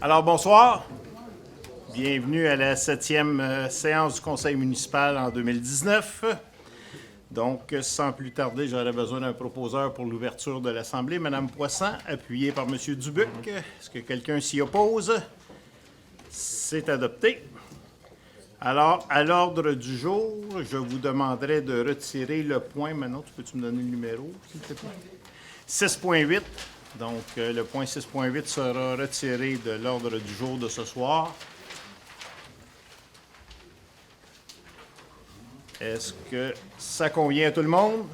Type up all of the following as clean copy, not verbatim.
Alors, bonsoir. Bienvenue à la 7e séance du Conseil municipal en 2019. Donc, sans plus tarder, j'aurais besoin d'un proposeur pour l'ouverture de l'Assemblée. Mme Poisson, appuyée par M. Dubuc. Est-ce que quelqu'un s'y oppose? C'est adopté. Alors, à l'ordre du jour, je vous demanderai de retirer le point. Manon, peux-tu me donner le numéro, s'il te plaît? 6.8. Donc, le point 6.8 sera retiré de l'ordre du jour de ce soir. Est-ce que ça convient à tout le monde?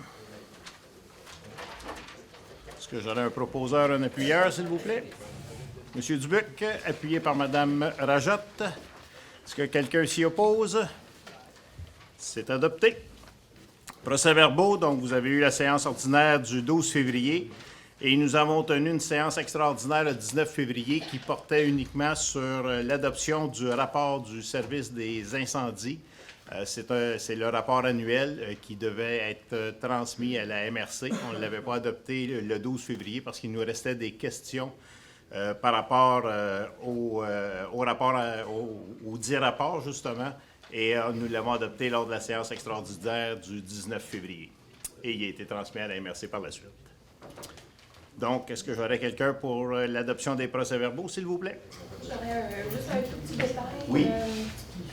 Est-ce que j'aurais un proposeur, un appuyeur, s'il vous plaît? M. Dubuc, appuyé par Mme Rajotte. Est-ce que quelqu'un s'y oppose? C'est adopté. Procès-verbaux, donc vous avez eu la séance ordinaire du 12 février et nous avons tenu une séance extraordinaire le 19 février qui portait uniquement sur l'adoption du rapport du service des incendies. C'est le rapport annuel qui devait être transmis à la MRC. On ne l'avait pas adopté le 12 février parce qu'il nous restait des questions par rapport au 10 rapports, justement, et nous l'avons adopté lors de la séance extraordinaire du 19 février. Et il a été transmis à la MRC par la suite. Donc, est-ce que j'aurais quelqu'un pour l'adoption des procès-verbaux, s'il vous plaît? J'aurais juste un tout petit détail. Oui.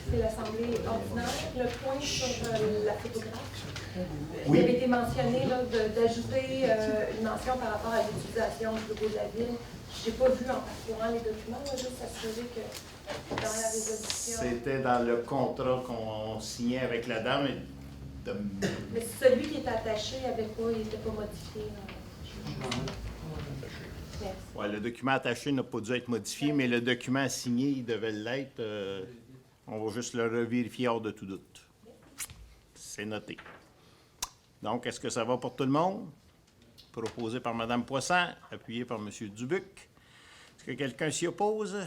C'est l'Assemblée ordinaire. Le point sur la photographe. Oui. Il avait été mentionné d'ajouter une mention par rapport à l'utilisation du logo de la ville. Je n'ai pas vu en parcourant les documents, juste s'assurer que dans la résolution... C'était dans le contrat qu'on signait avec la dame. Mais celui qui est attaché il n'était pas modifié. Ouais, le document attaché n'a pas dû être modifié, mais le document signé, il devait l'être. On va juste le revérifier hors de tout doute. C'est noté. Donc, est-ce que ça va pour tout le monde? Proposé par Mme Poisson, appuyé par M. Dubuc. Est-ce que quelqu'un s'y oppose?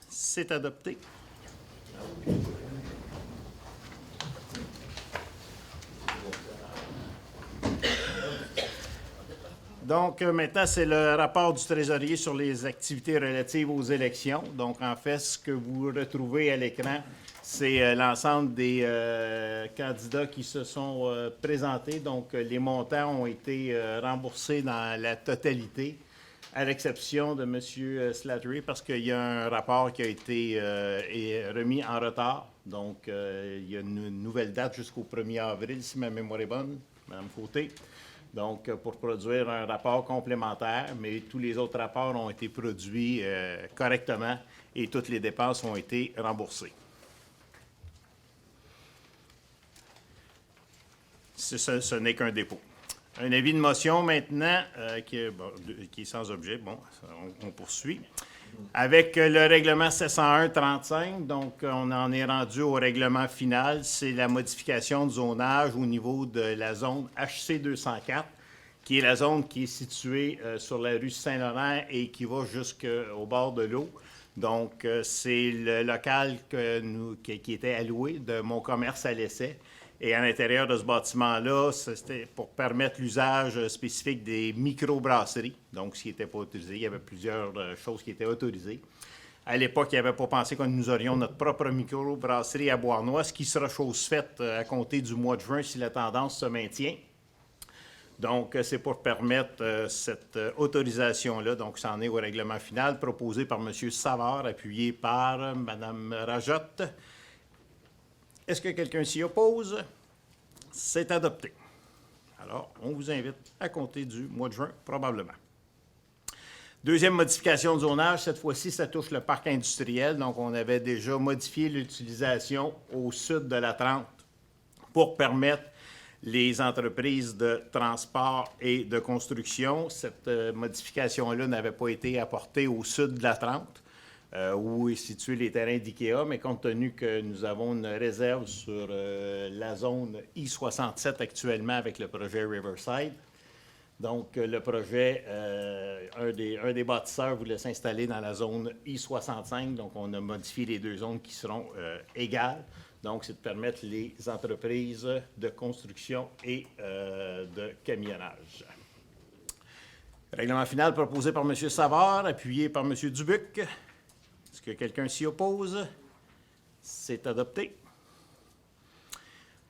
C'est adopté. Donc, maintenant, c'est le rapport du trésorier sur les activités relatives aux élections. Donc, en fait, ce que vous retrouvez à l'écran, c'est l'ensemble des candidats qui se sont présentés. Donc, les montants ont été remboursés dans la totalité, à l'exception de M. Slattery, parce qu'il y a un rapport qui a été remis en retard. Donc, il y a une nouvelle date jusqu'au 1er avril, si ma mémoire est bonne, Mme Côté. Donc, pour produire un rapport complémentaire, mais tous les autres rapports ont été produits correctement et toutes les dépenses ont été remboursées. Ce n'est qu'un dépôt. Un avis de motion maintenant qui est sans objet. Bon, on poursuit. Avec le règlement 701-35, donc on en est rendu au règlement final. C'est la modification de zonage au niveau de la zone HC 204, qui est la zone qui est située sur la rue Saint-Laurent et qui va jusqu'au bord de l'eau. Donc, c'est le local qui était alloué de Mon Commerce à l'essai. Et à l'intérieur de ce bâtiment-là, c'était pour permettre l'usage spécifique des microbrasseries. Donc, ce qui n'était pas autorisé, il y avait plusieurs choses qui étaient autorisées. À l'époque, il n'y avait pas pensé que nous aurions notre propre microbrasserie à Bois-Noir, ce qui sera chose faite à compter du mois de juin si la tendance se maintient. Donc, c'est pour permettre cette autorisation-là. Donc, ça en est au règlement final proposé par M. Savard, appuyé par Mme Rajotte. Est-ce que quelqu'un s'y oppose? C'est adopté. Alors, on vous invite à compter du mois de juin, probablement. Deuxième modification de zonage, cette fois-ci, ça touche le parc industriel. Donc, on avait déjà modifié l'utilisation au sud de la 30 pour permettre les entreprises de transport et de construction. Cette modification-là n'avait pas été apportée au sud de la 30. Où est situé les terrains d'IKEA, mais compte tenu que nous avons une réserve sur la zone I-67 actuellement avec le projet Riverside. Donc, le projet, un des bâtisseurs voulait s'installer dans la zone I-65, donc on a modifié les deux zones qui seront égales. Donc, c'est de permettre les entreprises de construction et de camionnage. Règlement final proposé par M. Savard, appuyé par M. Dubuc. Est-ce que quelqu'un s'y oppose? C'est adopté.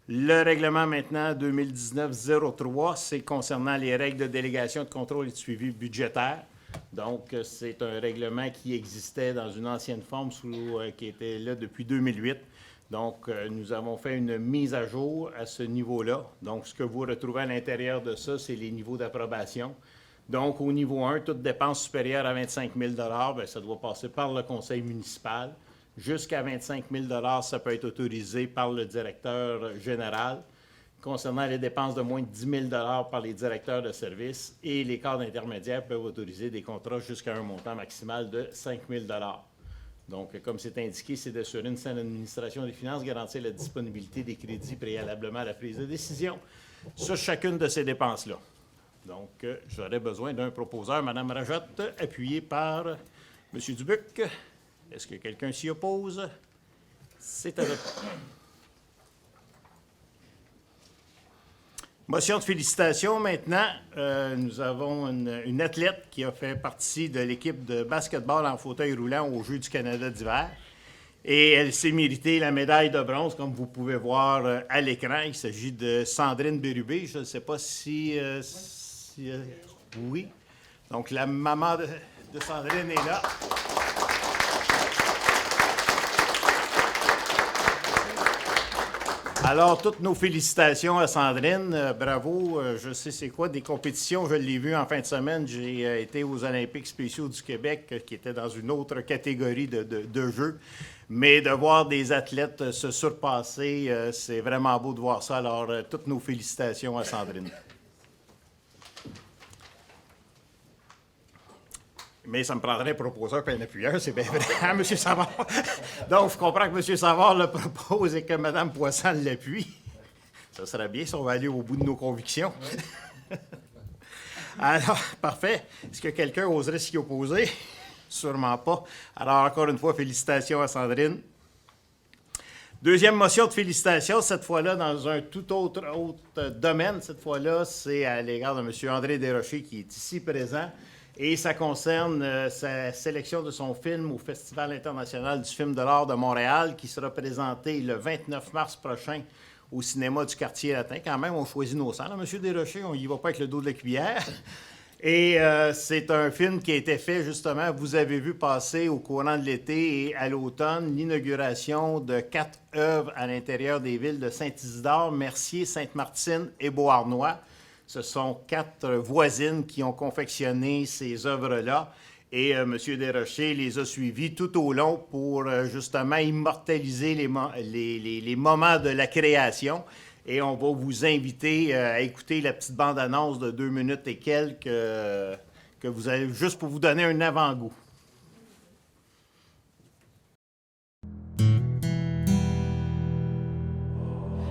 Le règlement maintenant 2019-03, c'est concernant les règles de délégation, de contrôle et de suivi budgétaire. Donc, c'est un règlement qui existait dans une ancienne forme qui était là depuis 2008. Donc, nous avons fait une mise à jour à ce niveau-là. Donc, ce que vous retrouvez à l'intérieur de ça, c'est les niveaux d'approbation. Donc, au niveau 1, toute dépense supérieure à 25 000 bien, ça doit passer par le conseil municipal. Jusqu'à 25 000 ça peut être autorisé par le directeur général. Concernant les dépenses de moins de 10 000 par les directeurs de services, et les cadres intermédiaires peuvent autoriser des contrats jusqu'à un montant maximal de 5 000 Donc, comme c'est indiqué, c'est d'assurer une saine administration des finances, garantir la disponibilité des crédits préalablement à la prise de décision sur chacune de ces dépenses-là. Donc, j'aurais besoin d'un proposeur, Mme Rajotte, appuyé par M. Dubuc. Est-ce que quelqu'un s'y oppose? C'est adopté. Motion de félicitations maintenant. Nous avons une athlète qui a fait partie de l'équipe de basketball en fauteuil roulant aux Jeux du Canada d'hiver. Et elle s'est méritée la médaille de bronze, comme vous pouvez voir à l'écran. Il s'agit de Sandrine Bérubé. Je ne sais pas si oui. Donc, la maman de Sandrine est là. Alors, toutes nos félicitations à Sandrine. Bravo. Je sais c'est quoi des compétitions. Je l'ai vu en fin de semaine. J'ai été aux Olympiques spéciaux du Québec, qui étaient dans une autre catégorie de jeux. Mais de voir des athlètes se surpasser, c'est vraiment beau de voir ça. Alors, toutes nos félicitations à Sandrine. Mais ça me prendrait un proposeur et un appuyeur, c'est bien vrai, hein, M. Savard? Donc, je comprends que M. Savard le propose et que Mme Poisson l'appuie. Ça serait bien si on va aller au bout de nos convictions. Alors, parfait. Est-ce que quelqu'un oserait s'y opposer? Sûrement pas. Alors, encore une fois, félicitations à Sandrine. Deuxième motion de félicitations, cette fois-là dans un tout autre domaine. Cette fois-là, c'est à l'égard de M. André Desrochers qui est ici présent. Et ça concerne sa sélection de son film au Festival international du film de l'art de Montréal qui sera présenté le 29 mars prochain au cinéma du Quartier-Latin. Quand même, on choisit nos sangs. M. Desrochers, on y va pas avec le dos de la cuillère. Et c'est un film qui a été fait, justement, vous avez vu passer au courant de l'été et à l'automne l'inauguration de 4 œuvres à l'intérieur des villes de Saint-Isidore, Mercier, Sainte-Martine et Beauharnois. Ce sont 4 voisines qui ont confectionné ces œuvres-là. Et M. Desrochers les a suivies tout au long pour justement immortaliser les moments de la création. Et on va vous inviter à écouter la petite bande-annonce de 2 minutes et quelques que vous avez juste pour vous donner un avant-goût.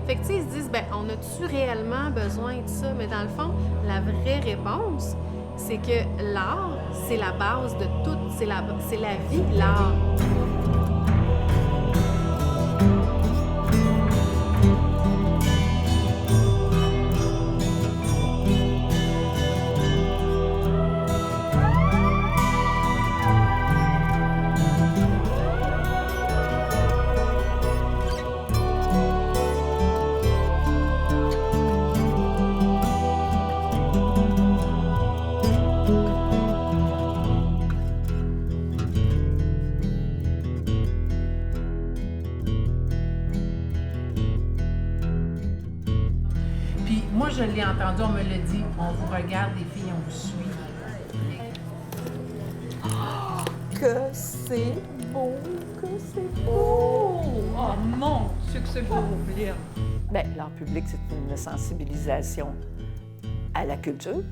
Fait que, tu sais, ils se disent, ben, on a-tu réellement besoin de ça? Mais dans le fond, la vraie réponse, c'est que l'art, c'est la base de tout. C'est la vie, l'art. Moi, je l'ai entendu, on me l'a dit, on vous regarde, les filles, on vous suit. Oh, que c'est beau, que c'est beau! Oh mon Dieu, que c'est beau, Lynn! Bien, l'art public, c'est une sensibilisation à la culture.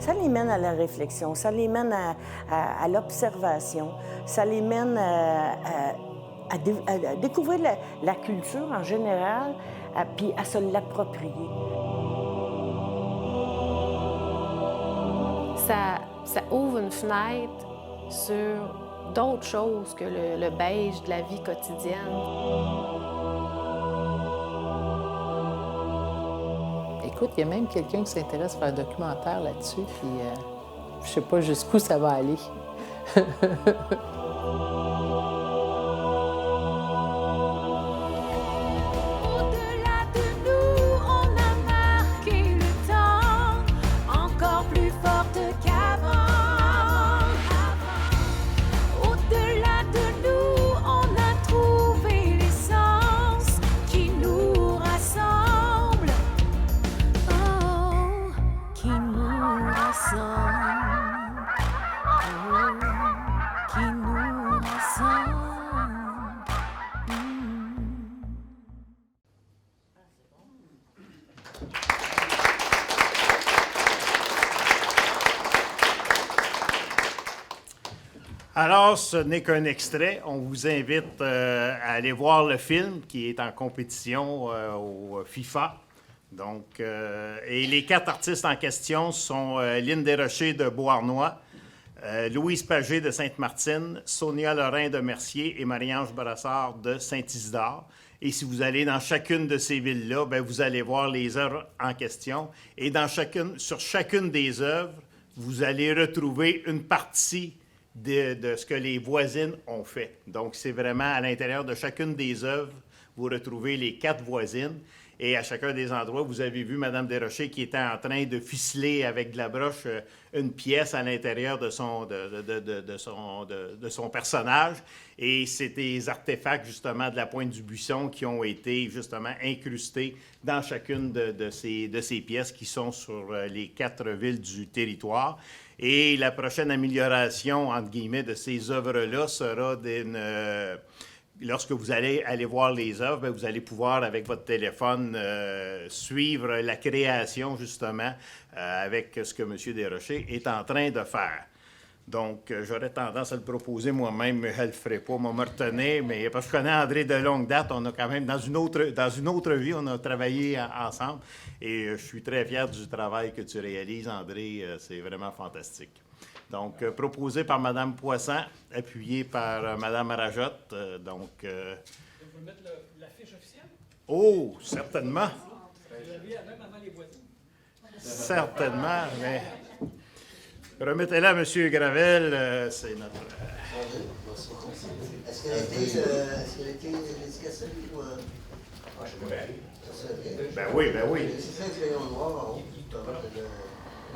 Ça les mène à la réflexion, ça les mène à l'observation, ça les mène à découvrir la culture en général, puis à se l'approprier. Ça ouvre une fenêtre sur d'autres choses que le beige de la vie quotidienne. Écoute, il y a même quelqu'un qui s'intéresse à faire un documentaire là-dessus, puis je sais pas jusqu'où ça va aller. Au-delà de nous, on a marqué le temps, encore plus forte qu'avant. Au-delà de nous, on a trouvé l'essence qui nous rassemble. Oh, qui nous rassemble. Oh, qui nous rassemble. Alors, ce n'est qu'un extrait. On vous invite à aller voir le film qui est en compétition au FIFA. Donc, et les 4 artistes en question sont Lynn Desrochers de Beauharnois, Louise Pagé de Sainte-Martine, Sonia Lorrain de Mercier et Marie-Ange Brassard de Saint-Isidore. Et si vous allez dans chacune de ces villes-là, bien, vous allez voir les œuvres en question. Et sur chacune des œuvres, vous allez retrouver une partie de ce que les voisines ont fait. Donc, c'est vraiment à l'intérieur de chacune des œuvres, vous retrouvez les 4 voisines. Et à chacun des endroits, vous avez vu Mme Desrochers qui était en train de ficeler avec de la broche une pièce à l'intérieur de son personnage. Et c'est des artefacts, justement, de la pointe du buisson qui ont été, justement, incrustés dans chacune de ces pièces qui sont sur les 4 villes du territoire. Et la prochaine amélioration, entre guillemets, de ces œuvres-là sera lorsque vous allez voir les œuvres, bien, vous allez pouvoir, avec votre téléphone, suivre la création, justement, avec ce que M. Desrochers est en train de faire. Donc, j'aurais tendance à le proposer moi-même, mais je ne le ferai pas, moi, me retenir, mais parce que je connais André de longue date, on a quand même, dans une autre vie, on a travaillé ensemble, et je suis très fier du travail que tu réalises, André, c'est vraiment fantastique. Donc, proposé par Mme Poisson, appuyé par Mme Rajotte. Donc, Vous mettre l'affiche officielle? Oh, certainement. Vous l'aviez même avant les voisines. Certainement, mais remettez-la à M. Gravel, c'est notre... Est-ce qu'elle a été dédicacée ou... Ah, je sais pas. Ben oui, ben oui. C'est ça, le crayon noir en haut.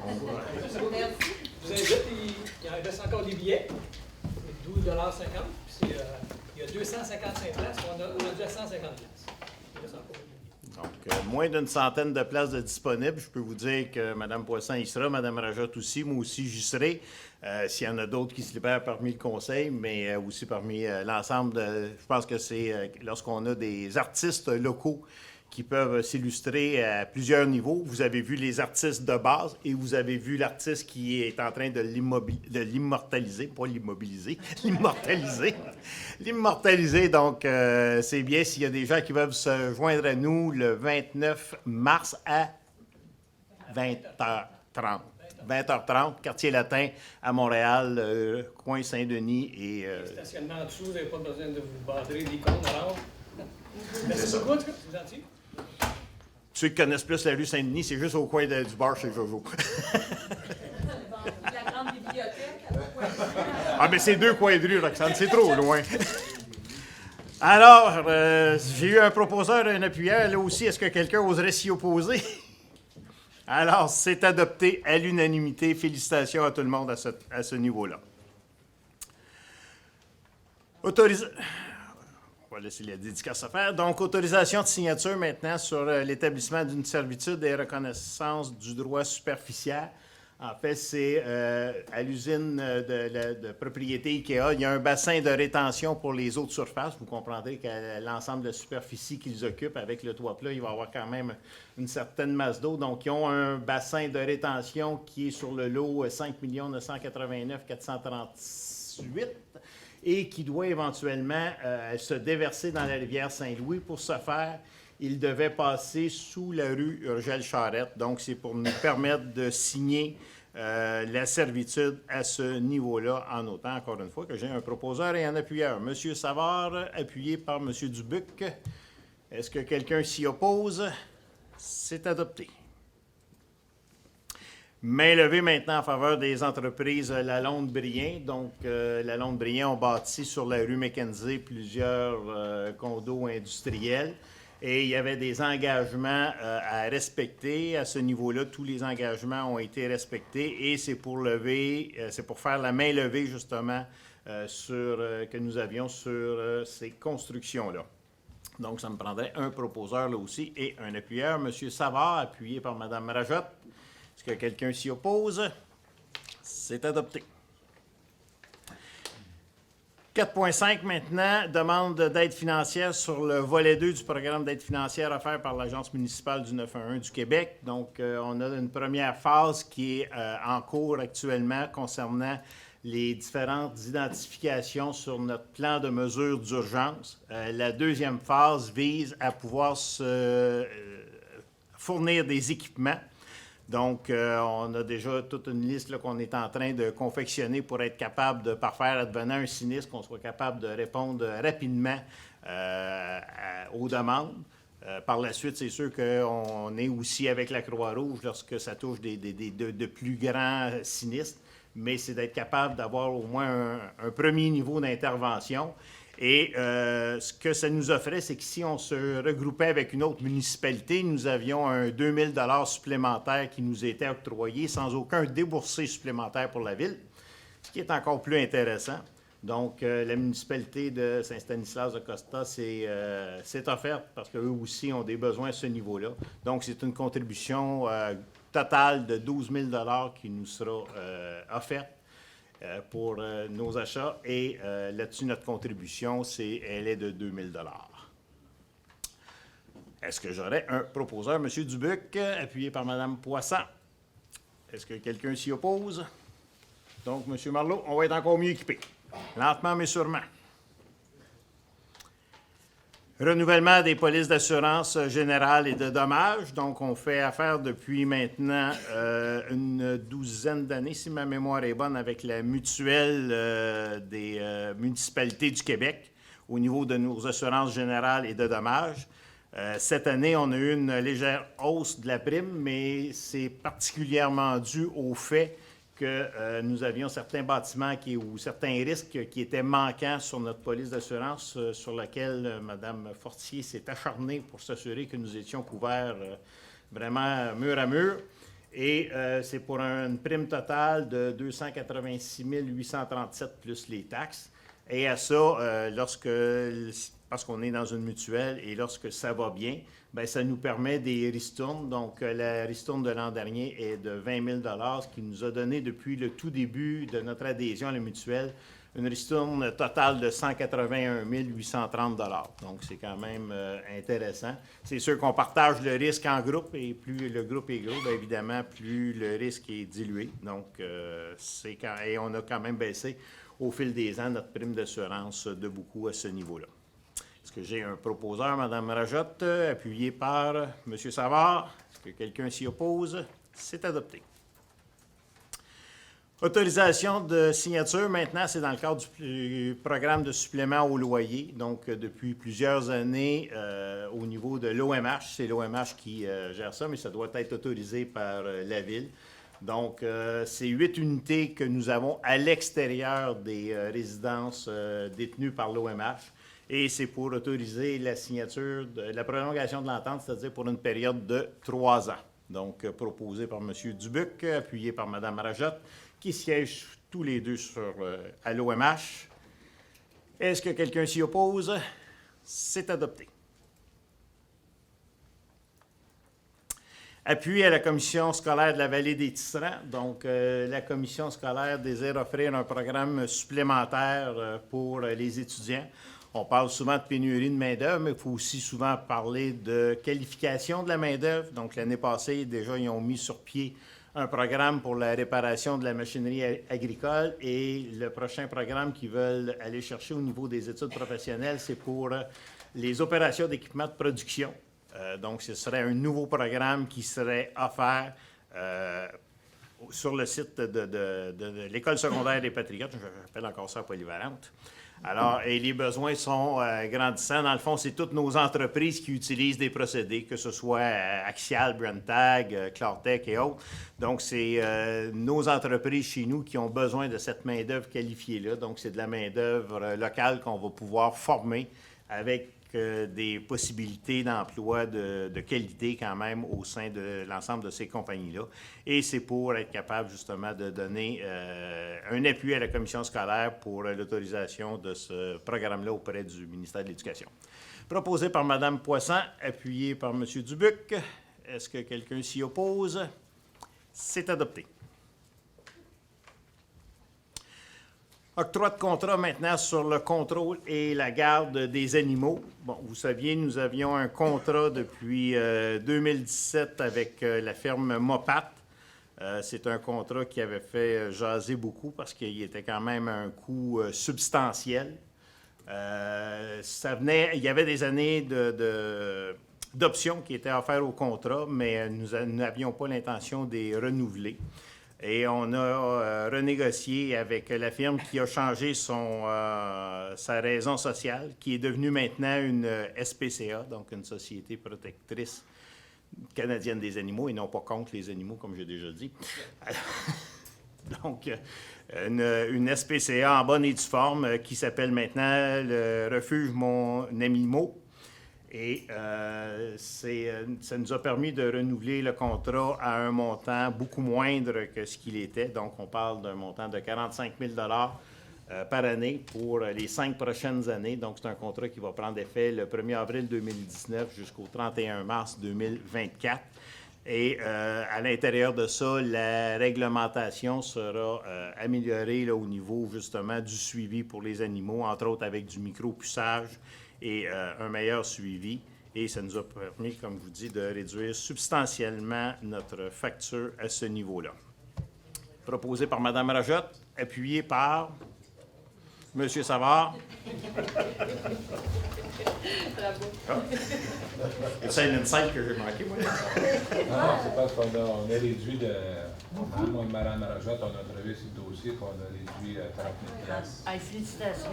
Vous invite, il en reste encore des billets, 12,50 $. Puis il y a 255 places, on a déjà 150 places. Il reste encore des billets. Donc, moins d'une centaine de places de disponibles. Je peux vous dire que Mme Poisson y sera, Mme Rajotte aussi, moi aussi j'y serai. S'il y en a d'autres qui se libèrent parmi le conseil, mais aussi parmi l'ensemble je pense que c'est lorsqu'on a des artistes locaux qui peuvent s'illustrer à plusieurs niveaux. Vous avez vu les artistes de base et vous avez vu l'artiste qui est en train de l'immortaliser, pas l'immobiliser, l'immortaliser. L'immortaliser, donc c'est bien s'il y a des gens qui peuvent se joindre à nous le 29 mars à 20h30. 20h30, Quartier Latin à Montréal, coin Saint-Denis et... Stationnement en dessous, vous n'avez pas besoin de vous badrer des comptes alors. Merci beaucoup, en tout cas, c'est gentil. Ceux qui connaissent plus la rue Saint-Denis, c'est juste au coin du bar chez Jojo. La grande bibliothèque. Ah, mais c'est 2 coins de rue, Roxane, c'est trop loin. Alors, j'ai eu un proposeur et un appuyeur. Là aussi, est-ce que quelqu'un oserait s'y opposer? Alors, c'est adopté à l'unanimité. Félicitations à tout le monde à ce niveau-là. On va laisser la dédicace à faire. Donc, autorisation de signature maintenant sur l'établissement d'une servitude et reconnaissance du droit superficiaire. En fait, c'est à l'usine de propriété IKEA. Il y a un bassin de rétention pour les eaux de surface. Vous comprendrez que l'ensemble de la superficie qu'ils occupent avec le toit plat, il va y avoir quand même une certaine masse d'eau. Donc, ils ont un bassin de rétention qui est sur le lot 5 989 438 et qui doit éventuellement se déverser dans la rivière Saint-Louis. Pour ce faire, il devait passer sous la rue Urgel-Charette. Donc, c'est pour nous permettre de signer la servitude à ce niveau-là, en autant, encore une fois, que j'ai un proposeur et un appuyeur. M. Savard, appuyé par M. Dubuc. Est-ce que quelqu'un s'y oppose? C'est adopté. Main levée maintenant en faveur des entreprises Lalonde-Brien. Donc, Lalonde-Brien ont bâti sur la rue Mackenzie plusieurs condos industriels. Et il y avait des engagements à respecter à ce niveau-là. Tous les engagements ont été respectés et c'est pour faire la main levée justement que nous avions sur ces constructions-là. Donc, ça me prendrait un proposeur là aussi et un appuyeur. M. Savard, appuyé par Mme Rajotte. Est-ce que quelqu'un s'y oppose? C'est adopté. 4.5 maintenant, demande d'aide financière sur le volet 2 du programme d'aide financière offert par l'Agence municipale du 911 du Québec. Donc, on a une première phase qui est en cours actuellement concernant les différentes identifications sur notre plan de mesures d'urgence. La deuxième phase vise à pouvoir fournir des équipements. Donc, on a déjà toute une liste qu'on est en train de confectionner pour être capable de parfaire advenant un sinistre, qu'on soit capable de répondre rapidement aux demandes. Par la suite, c'est sûr qu'on est aussi avec la Croix-Rouge lorsque ça touche de plus grands sinistres, mais c'est d'être capable d'avoir au moins un premier niveau d'intervention. Et ce que ça nous offrait, c'est que si on se regroupait avec une autre municipalité, nous avions un 2 000 supplémentaire qui nous était octroyé sans aucun déboursé supplémentaire pour la ville, ce qui est encore plus intéressant. Donc, la municipalité de Saint-Stanislas-de-Costa s'est offerte parce qu'eux aussi ont des besoins à ce niveau-là. Donc, c'est une contribution totale de 12 000 qui nous sera offerte pour nos achats. Et là-dessus, notre contribution, elle est de 2 000 $. Est-ce que j'aurais un proposeur, M. Dubuc, appuyé par Mme Poisson? Est-ce que quelqu'un s'y oppose? Donc, M. Marleau, on va être encore mieux équipé. Lentement, mais sûrement. Renouvellement des polices d'assurance générale et de dommages. Donc, on fait affaire depuis maintenant une douzaine d'années, si ma mémoire est bonne, avec la mutuelle des municipalités du Québec au niveau de nos assurances générales et de dommages. Cette année, on a eu une légère hausse de la prime, mais c'est particulièrement dû au fait que nous avions certains bâtiments ou certains risques qui étaient manquants sur notre police d'assurance, sur laquelle Mme Fortier s'est acharnée pour s'assurer que nous étions couverts vraiment mur à mur. Et c'est pour une prime totale de 286 837 plus les taxes. Et à ça, parce qu'on est dans une mutuelle et lorsque ça va bien, bien, ça nous permet des ristournes. Donc, la ristourne de l'an dernier est de 20 000 $, ce qui nous a donné depuis le tout début de notre adhésion à la mutuelle une ristourne totale de 181 830 $. Donc, c'est quand même intéressant. C'est sûr qu'on partage le risque en groupe et plus le groupe est gros, bien évidemment, plus le risque est dilué. Donc, et on a quand même baissé au fil des ans notre prime d'assurance de beaucoup à ce niveau-là. Est-ce que j'ai un proposeur, Mme Rajotte, appuyé par M. Savard? Est-ce que quelqu'un s'y oppose? C'est adopté. Autorisation de signature, maintenant, c'est dans le cadre du programme de supplément au loyer. Donc, depuis plusieurs années, au niveau de l'OMH, c'est l'OMH qui gère ça, mais ça doit être autorisé par la Ville. Donc, c'est 8 unités que nous avons à l'extérieur des résidences détenues par l'OMH. Et c'est pour autoriser la signature, la prolongation de l'entente, c'est-à-dire pour une période de 3 ans. Donc, proposé par M. Dubuc, appuyé par Mme Rajotte, qui siègent tous les deux à l'OMH. Est-ce que quelqu'un s'y oppose? C'est adopté. Appui à la commission scolaire de la Vallée des Tisserands. Donc, la commission scolaire désire offrir un programme supplémentaire pour les étudiants. On parle souvent de pénurie de main-d'œuvre, mais il faut aussi souvent parler de qualification de la main-d'œuvre. Donc, l'année passée, déjà, ils ont mis sur pied un programme pour la réparation de la machinerie agricole et le prochain programme qu'ils veulent aller chercher au niveau des études professionnelles, c'est pour les opérations d'équipement de production. Donc, ce serait un nouveau programme qui serait offert sur le site de l'École secondaire des Patriotes. J'appelle encore ça polyvalente. Alors, et les besoins sont grandissants. Dans le fond, c'est toutes nos entreprises qui utilisent des procédés, que ce soit Axial, Brenntag, Clartech et autres. Donc, c'est nos entreprises chez nous qui ont besoin de cette main-d'œuvre qualifiée-là. Donc, c'est de la main-d'œuvre locale qu'on va pouvoir former avec des possibilités d'emploi de qualité quand même au sein de l'ensemble de ces compagnies-là. Et c'est pour être capable justement de donner un appui à la commission scolaire pour l'autorisation de ce programme-là auprès du ministère de l'Éducation. Proposé par Mme Poisson, appuyé par M. Dubuc. Est-ce que quelqu'un s'y oppose? C'est adopté. Octroi de contrat maintenant sur le contrôle et la garde des animaux. Bon, vous saviez, nous avions un contrat depuis 2017 avec la ferme Mopat. C'est un contrat qui avait fait jaser beaucoup parce qu'il était quand même un coût substantiel. Il y avait des années d'options qui étaient offertes au contrat, mais nous n'avions pas l'intention de les renouveler. Et on a renégocié avec la firme qui a changé sa raison sociale, qui est devenue maintenant une SPCA, donc une Société protectrice canadienne des animaux, et non pas contre les animaux, comme j'ai déjà dit. Donc, une SPCA en bonne et due forme qui s'appelle maintenant le Refuge Mon Ami Mo. Et ça nous a permis de renouveler le contrat à un montant beaucoup moindre que ce qu'il était. Donc, on parle d'un montant de 45 000 par année pour les 5 prochaines années. Donc, c'est un contrat qui va prendre effet le 1er avril 2019 jusqu'au 31 mars 2024. Et à l'intérieur de ça, la réglementation sera améliorée là, au niveau justement du suivi pour les animaux, entre autres avec du micro-puçage et un meilleur suivi. Et ça nous a permis, comme je vous dis, de réduire substantiellement notre facture à ce niveau-là. Proposé par Mme Rajotte, appuyé par M. Savard. Bravo. C'est une scène que j'ai manquée, moi. Non, c'est parce qu'on a réduit de... Moi et Mme Rajotte, on a travaillé sur le dossier, puis on a réduit à 30 000 $. Félicitations.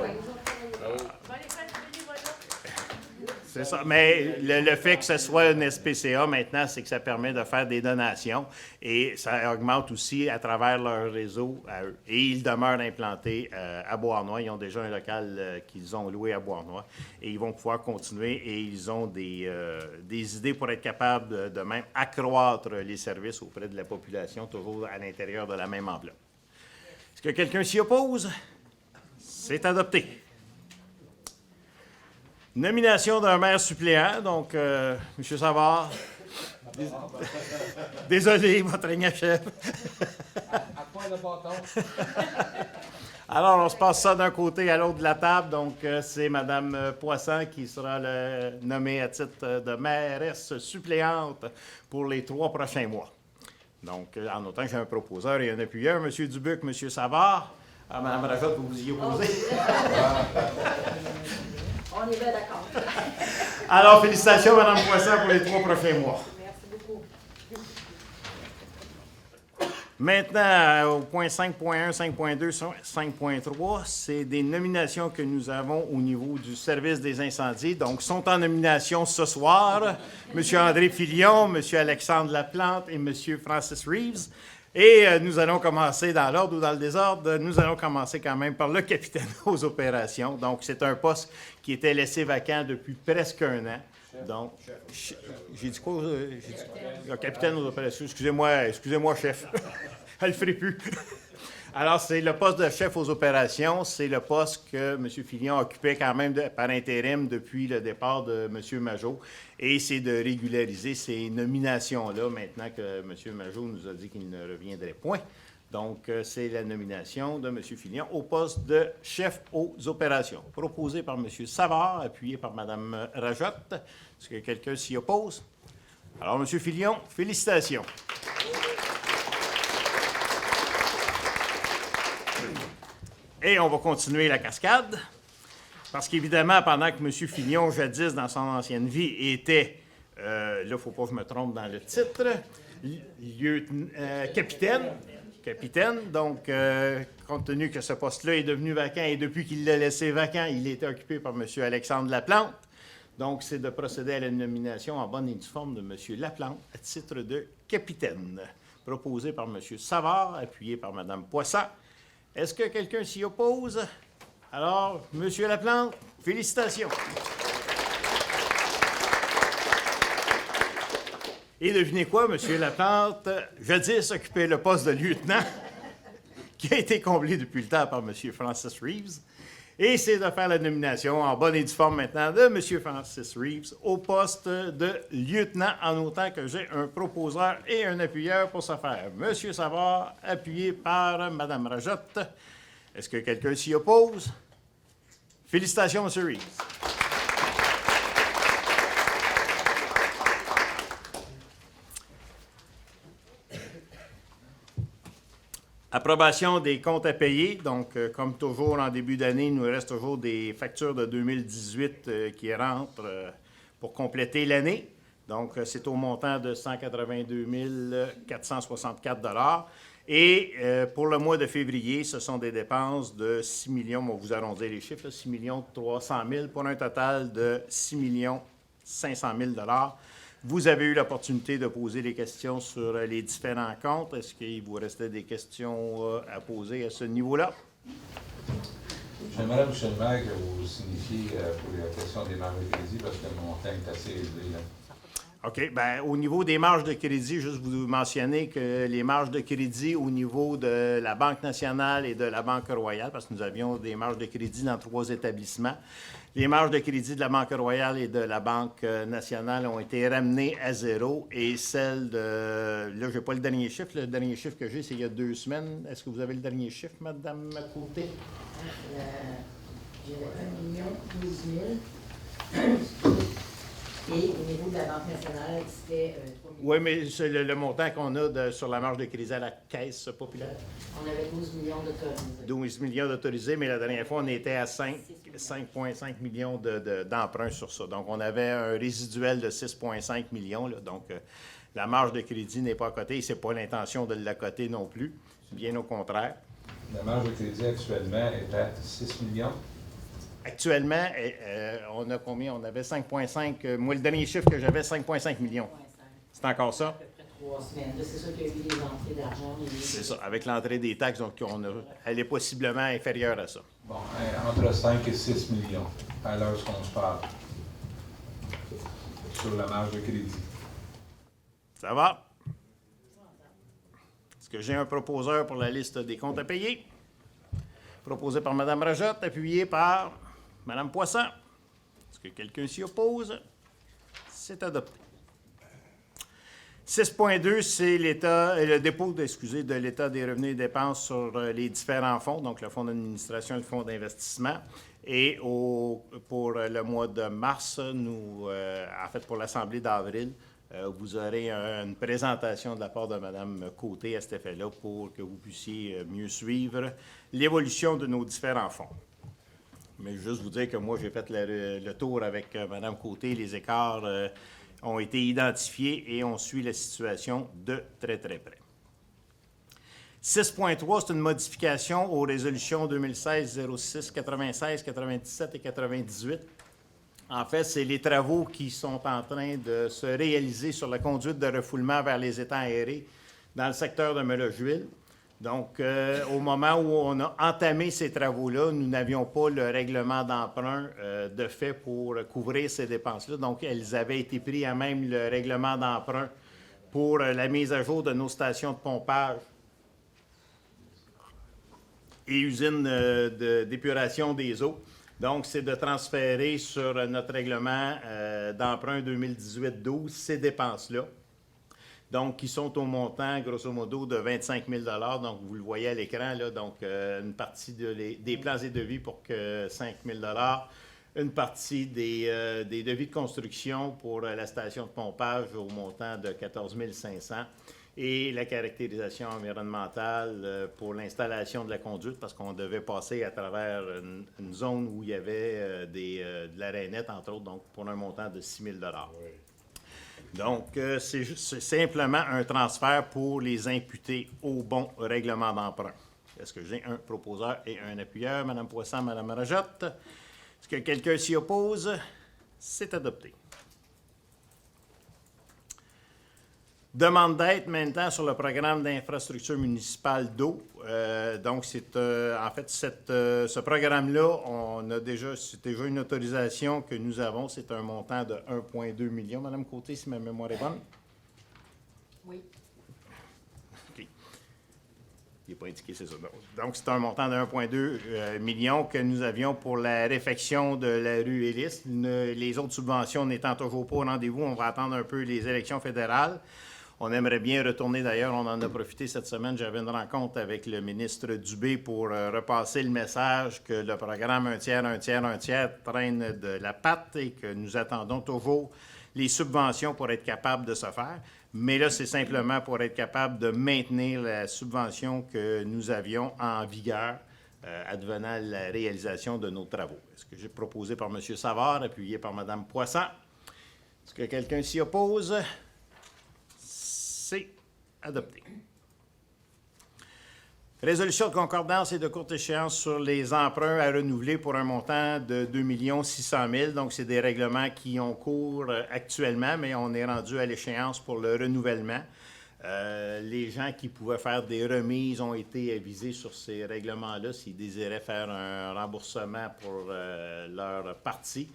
C'est ça. Mais le fait que ce soit une SPCA maintenant, c'est que ça permet de faire des donations et ça augmente aussi à travers leur réseau à eux. Et ils demeurent implantés à Beauharnois. Ils ont déjà un local qu'ils ont loué à Beauharnois et ils vont pouvoir continuer et ils ont des idées pour être capables de même accroître les services auprès de la population, toujours à l'intérieur de la même enveloppe. Est-ce que quelqu'un s'y oppose? C'est adopté. Nomination d'un maire suppléant, donc, M. Savard. Désolé, votre chef. À quoi le bâton? Alors, on se passe ça d'un côté à l'autre de la table. Donc, c'est Mme Poisson qui sera nommée à titre de mairesse suppléante pour les 3 prochains mois. Donc, en notant que j'ai un proposeur et un appuyeur, M. Dubuc, M. Savard. Ah, Mme Rajotte, vous vous y opposez? On est bien d'accord. Alors, félicitations, Mme Poisson, pour les 3 prochains mois. Merci beaucoup. Maintenant, au point 5.1, 5.2, 5.3, c'est des nominations que nous avons au niveau du service des incendies. Donc, sont en nomination ce soir M. André Filion, M. Alexandre Laplante et M. Francis Reeves. Et nous allons commencer dans l'ordre ou dans le désordre. Nous allons commencer quand même par le capitaine aux opérations. Donc, c'est un poste qui était laissé vacant depuis presque un an. Donc, j'ai dit quoi? Le capitaine aux opérations. Excusez-moi, chef. Elle ne le ferait plus. Alors, c'est le poste de chef aux opérations. C'est le poste que M. Filion occupait quand même par intérim depuis le départ de M. Majot. Et c'est de régulariser ces nominations-là maintenant que M. Majot nous a dit qu'il ne reviendrait point. Donc, c'est la nomination de M. Filion au poste de chef aux opérations. Proposé par M. Savard, appuyé par Mme Rajotte. Est-ce que quelqu'un s'y oppose? Alors, M. Filion, félicitations. Et on va continuer la cascade, parce qu'évidemment, pendant que M. Filion, jadis, dans son ancienne vie, était, là, il ne faut pas que je me trompe dans le titre, capitaine, capitaine. Donc, compte tenu que ce poste-là est devenu vacant et depuis qu'il l'a laissé vacant, il était occupé par M. Alexandre Laplante. Donc, c'est de procéder à la nomination en bonne et due forme de M. Laplante à titre de capitaine, proposé par M. Savard, appuyé par Mme Poisson. Est-ce que quelqu'un s'y oppose? Alors, M. Laplante, félicitations. Et devinez quoi, M. Laplante, jadis occupait le poste de lieutenant, qui a été comblé depuis le temps par M. Francis Reeves. Et c'est de faire la nomination en bonne et due forme maintenant de M. Francis Reeves au poste de lieutenant, en autant que j'ai un proposeur et un appuyeur pour ce faire. M. Savard, appuyé par Mme Rajotte. Est-ce que quelqu'un s'y oppose? Félicitations, M. Reeves. Approbation des comptes à payer. Donc, comme toujours en début d'année, il nous reste toujours des factures de 2018 qui rentrent pour compléter l'année. Donc, c'est au montant de 182 464 $. Et pour le mois de février, ce sont des dépenses de 6 millions, on va vous arrondir les chiffres, 6 300 000 pour un total de 6 500 000 $. Vous avez eu l'opportunité de poser des questions sur les différents comptes. Est-ce qu'il vous restait des questions à poser à ce niveau-là? J'aimerais, M. le maire, que vous signifiez pour la question des marges de crédit, parce que le montant est assez élevé, là. OK. Bien, au niveau des marges de crédit, juste vous mentionner que les marges de crédit au niveau de la Banque nationale et de la Banque royale, parce que nous avions des marges de crédit dans 3 établissements, les marges de crédit de la Banque royale et de la Banque nationale ont été ramenées à 0 et celles de... Là, je n'ai pas le dernier chiffre. Le dernier chiffre que j'ai, c'est il y a 2 semaines. Est-ce que vous avez le dernier chiffre, Mme Côté? J'ai 1 012 000. Et au niveau de la Banque nationale, c'était 3 millions. Oui, mais c'est le montant qu'on a sur la marge de crédit à la Caisse populaire. On avait 12 millions d'autorisés. 12 millions d'autorisés, mais la dernière fois, on était à 5,5 millions d'emprunts sur ça. Donc, on avait un résiduel de 6,5 millions. Là. Donc, la marge de crédit n'est pas à côté et ce n'est pas l'intention de l'accoter non plus. Bien au contraire. La marge de crédit actuellement est à 6 millions. Actuellement, on a combien? On avait 5,5. Moi, le dernier chiffre que j'avais, 5,5 millions. C'est encore ça? À peu près 3 semaines. Là, c'est sûr qu'il y a eu des entrées d'argent. C'est ça, avec l'entrée des taxes, donc elle est possiblement inférieure à ça. Bon, entre 5 et 6 millions, à l'heure qu'on se parle, sur la marge de crédit. Ça va? Est-ce que j'ai un proposeur pour la liste des comptes à payer? Proposé par Mme Rajotte, appuyé par Mme Poisson. Est-ce que quelqu'un s'y oppose? C'est adopté. 6.2, c'est le dépôt de l'état des revenus et dépenses sur les différents fonds, donc le fonds d'administration et le fonds d'investissement. Et pour le mois de mars, en fait pour l'Assemblée d'avril, vous aurez une présentation de la part de Mme Côté à cet effet-là pour que vous puissiez mieux suivre l'évolution de nos différents fonds. Mais juste vous dire que moi, j'ai fait le tour avec Mme Côté. Les écarts ont été identifiés et on suit la situation de très, très près. 6.3, c'est une modification aux résolutions 2016-06, 96, 97 et 98. En fait, c'est les travaux qui sont en train de se réaliser sur la conduite de refoulement vers les étangs aérés dans le secteur de Melochville. Donc, au moment où on a entamé ces travaux-là, nous n'avions pas le règlement d'emprunt de fait pour couvrir ces dépenses-là. Donc, elles avaient été prises à même le règlement d'emprunt pour la mise à jour de nos stations de pompage et usines d'épuration des eaux. Donc, c'est de transférer sur notre règlement d'emprunt 2018-12 ces dépenses-là. Donc, qui sont au montant, grosso modo, de 25 000 $. Donc, vous le voyez à l'écran, là. Donc, une partie des plans et devis pour 5 000 $. Une partie des devis de construction pour la station de pompage au montant de 14 500 $. Et la caractérisation environnementale pour l'installation de la conduite, parce qu'on devait passer à travers une zone où il y avait de la rainette, entre autres, donc pour un montant de 6 000 $. Donc, c'est simplement un transfert pour les imputer au bon règlement d'emprunt. Est-ce que j'ai un proposeur et un appuyeur? Mme Poisson, Mme Rajotte. Est-ce que quelqu'un s'y oppose? C'est adopté. Demande d'aide maintenant sur le programme d'infrastructure municipale d'eau. Donc, en fait, ce programme-là, c'est déjà une autorisation que nous avons. C'est un montant de 1,2 million. Madame Côté, si ma mémoire est bonne? Oui. OK. Il n'est pas indiqué, c'est ça. Donc, c'est un montant de 1,2 million que nous avions pour la réfection de la rue Élis. Les autres subventions n'étant toujours pas au rendez-vous, on va attendre un peu les élections fédérales. On aimerait bien retourner, d'ailleurs, on en a profité cette semaine, j'avais une rencontre avec le ministre Dubé pour repasser le message que le programme un tiers traîne de la patte et que nous attendons toujours les subventions pour être capable de se faire. Mais là, c'est simplement pour être capable de maintenir la subvention que nous avions en vigueur advenant la réalisation de nos travaux. Est-ce que j'ai proposé par M. Savard, appuyé par Mme Poisson? Est-ce que quelqu'un s'y oppose? C'est adopté. Résolution de concordance et de courte échéance sur les emprunts à renouveler pour un montant de 2 600 000 Donc, c'est des règlements qui ont cours actuellement, mais on est rendu à l'échéance pour le renouvellement. Les gens qui pouvaient faire des remises ont été avisés sur ces règlements-là s'ils désiraient faire un remboursement pour leur partie.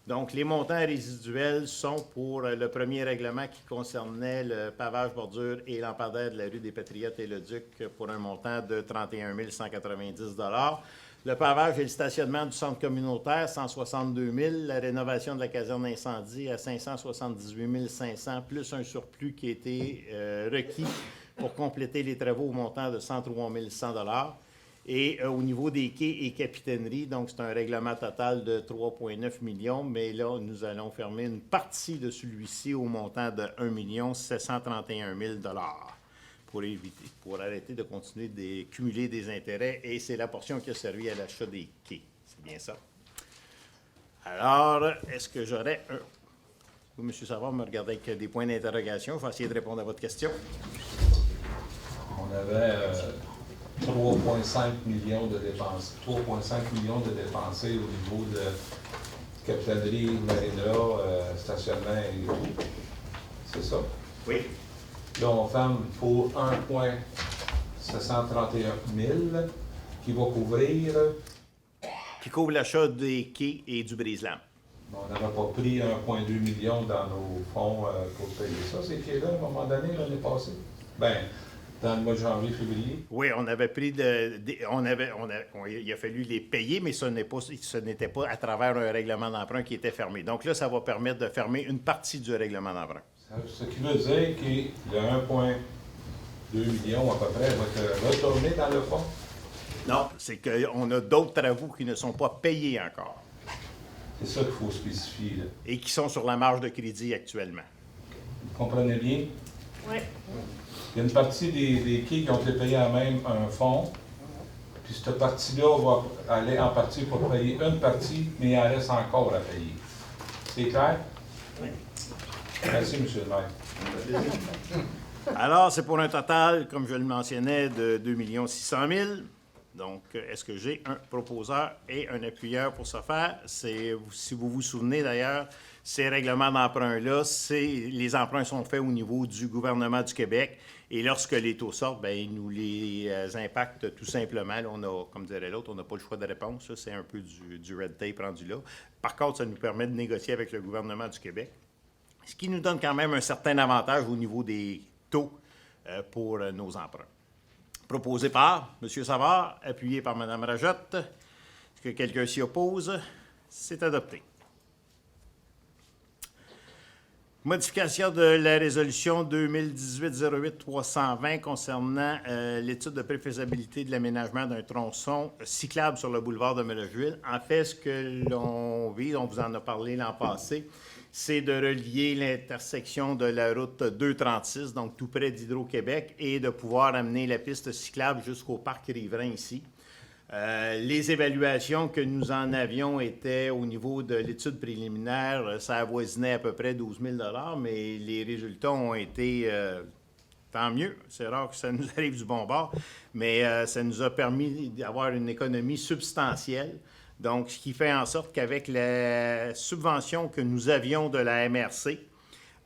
Donc, les montants résiduels sont pour le premier règlement qui concernait le pavage, bordure et lampadaire de la rue des Patriotes et le Duc pour un montant de 31 190 Le pavage et le stationnement du centre communautaire, 162 000 La rénovation de la caserne d'incendie à 578 500 plus un surplus qui a été requis pour compléter les travaux au montant de 103 100 Et au niveau des quais et capitaineries, donc c'est un règlement total de 3,9 millions, mais là, nous allons fermer une partie de celui-ci au montant de 1 731 000 pour arrêter de continuer de cumuler des intérêts, et c'est la portion qui a servi à l'achat des quais. C'est bien ça. Alors, est-ce que j'aurais un... Vous, M. Savard, me regardez avec des points d'interrogation. Je vais essayer de répondre à votre question. On avait 3,5 millions de dépenses, 3,5 millions de dépensés au niveau de capitainerie, marina, stationnement et tout. C'est ça? Oui. Là, on ferme pour 1,731 000 qui va couvrir... Qui couvre l'achat des quais et du brise-lames. On n'avait pas pris 1,2 million dans nos fonds pour payer ça, ces quais-là, à un moment donné, l'année passée? Bien, dans le mois de janvier, février. Oui, on avait pris il a fallu les payer, mais ce n'était pas à travers un règlement d'emprunt qui était fermé. Donc là, ça va permettre de fermer une partie du règlement d'emprunt. Ce qui veut dire que le 1,2 million à peu près va être retourné dans le fonds? Non, c'est qu'on a d'autres travaux qui ne sont pas payés encore. C'est ça qu'il faut spécifier, là. Et qui sont sur la marge de crédit actuellement. Vous comprenez bien? Oui. Il y a une partie des quais qui ont été payés à même un fonds, puis cette partie-là va aller en partie pour payer une partie, mais il en reste encore à payer. C'est clair? Oui. Merci, M. le maire. Alors, c'est pour un total, comme je le mentionnais, de 2 600 000 Donc, est-ce que j'ai un proposeur et un appuyeur pour ce faire? Si vous vous souvenez d'ailleurs, ces règlements d'emprunt-là, les emprunts sont faits au niveau du gouvernement du Québec. Et lorsque les taux sortent, bien, ils nous les impactent tout simplement. Là, on a, comme dirait l'autre, on n'a pas le choix de réponse. C'est un peu du red tape rendu là. Par contre, ça nous permet de négocier avec le gouvernement du Québec, ce qui nous donne quand même un certain avantage au niveau des taux pour nos emprunts. Proposé par M. Savard, appuyé par Mme Rajotte. Est-ce que quelqu'un s'y oppose? C'est adopté. Modification de la résolution 2018-08-320 concernant l'étude de préfaisabilité de l'aménagement d'un tronçon cyclable sur le boulevard de Mélogeville. En fait, ce que l'on vise, on vous en a parlé l'an passé, c'est de relier l'intersection de la route 236, donc tout près d'Hydro-Québec, et de pouvoir amener la piste cyclable jusqu'au parc riverain ici. Les évaluations que nous en avions étaient au niveau de l'étude préliminaire, ça avoisinait à peu près 12 000 $, mais les résultats ont été tant mieux. C'est rare que ça nous arrive du bon bord, mais ça nous a permis d'avoir une économie substantielle. Donc, ce qui fait en sorte qu'avec la subvention que nous avions de la MRC,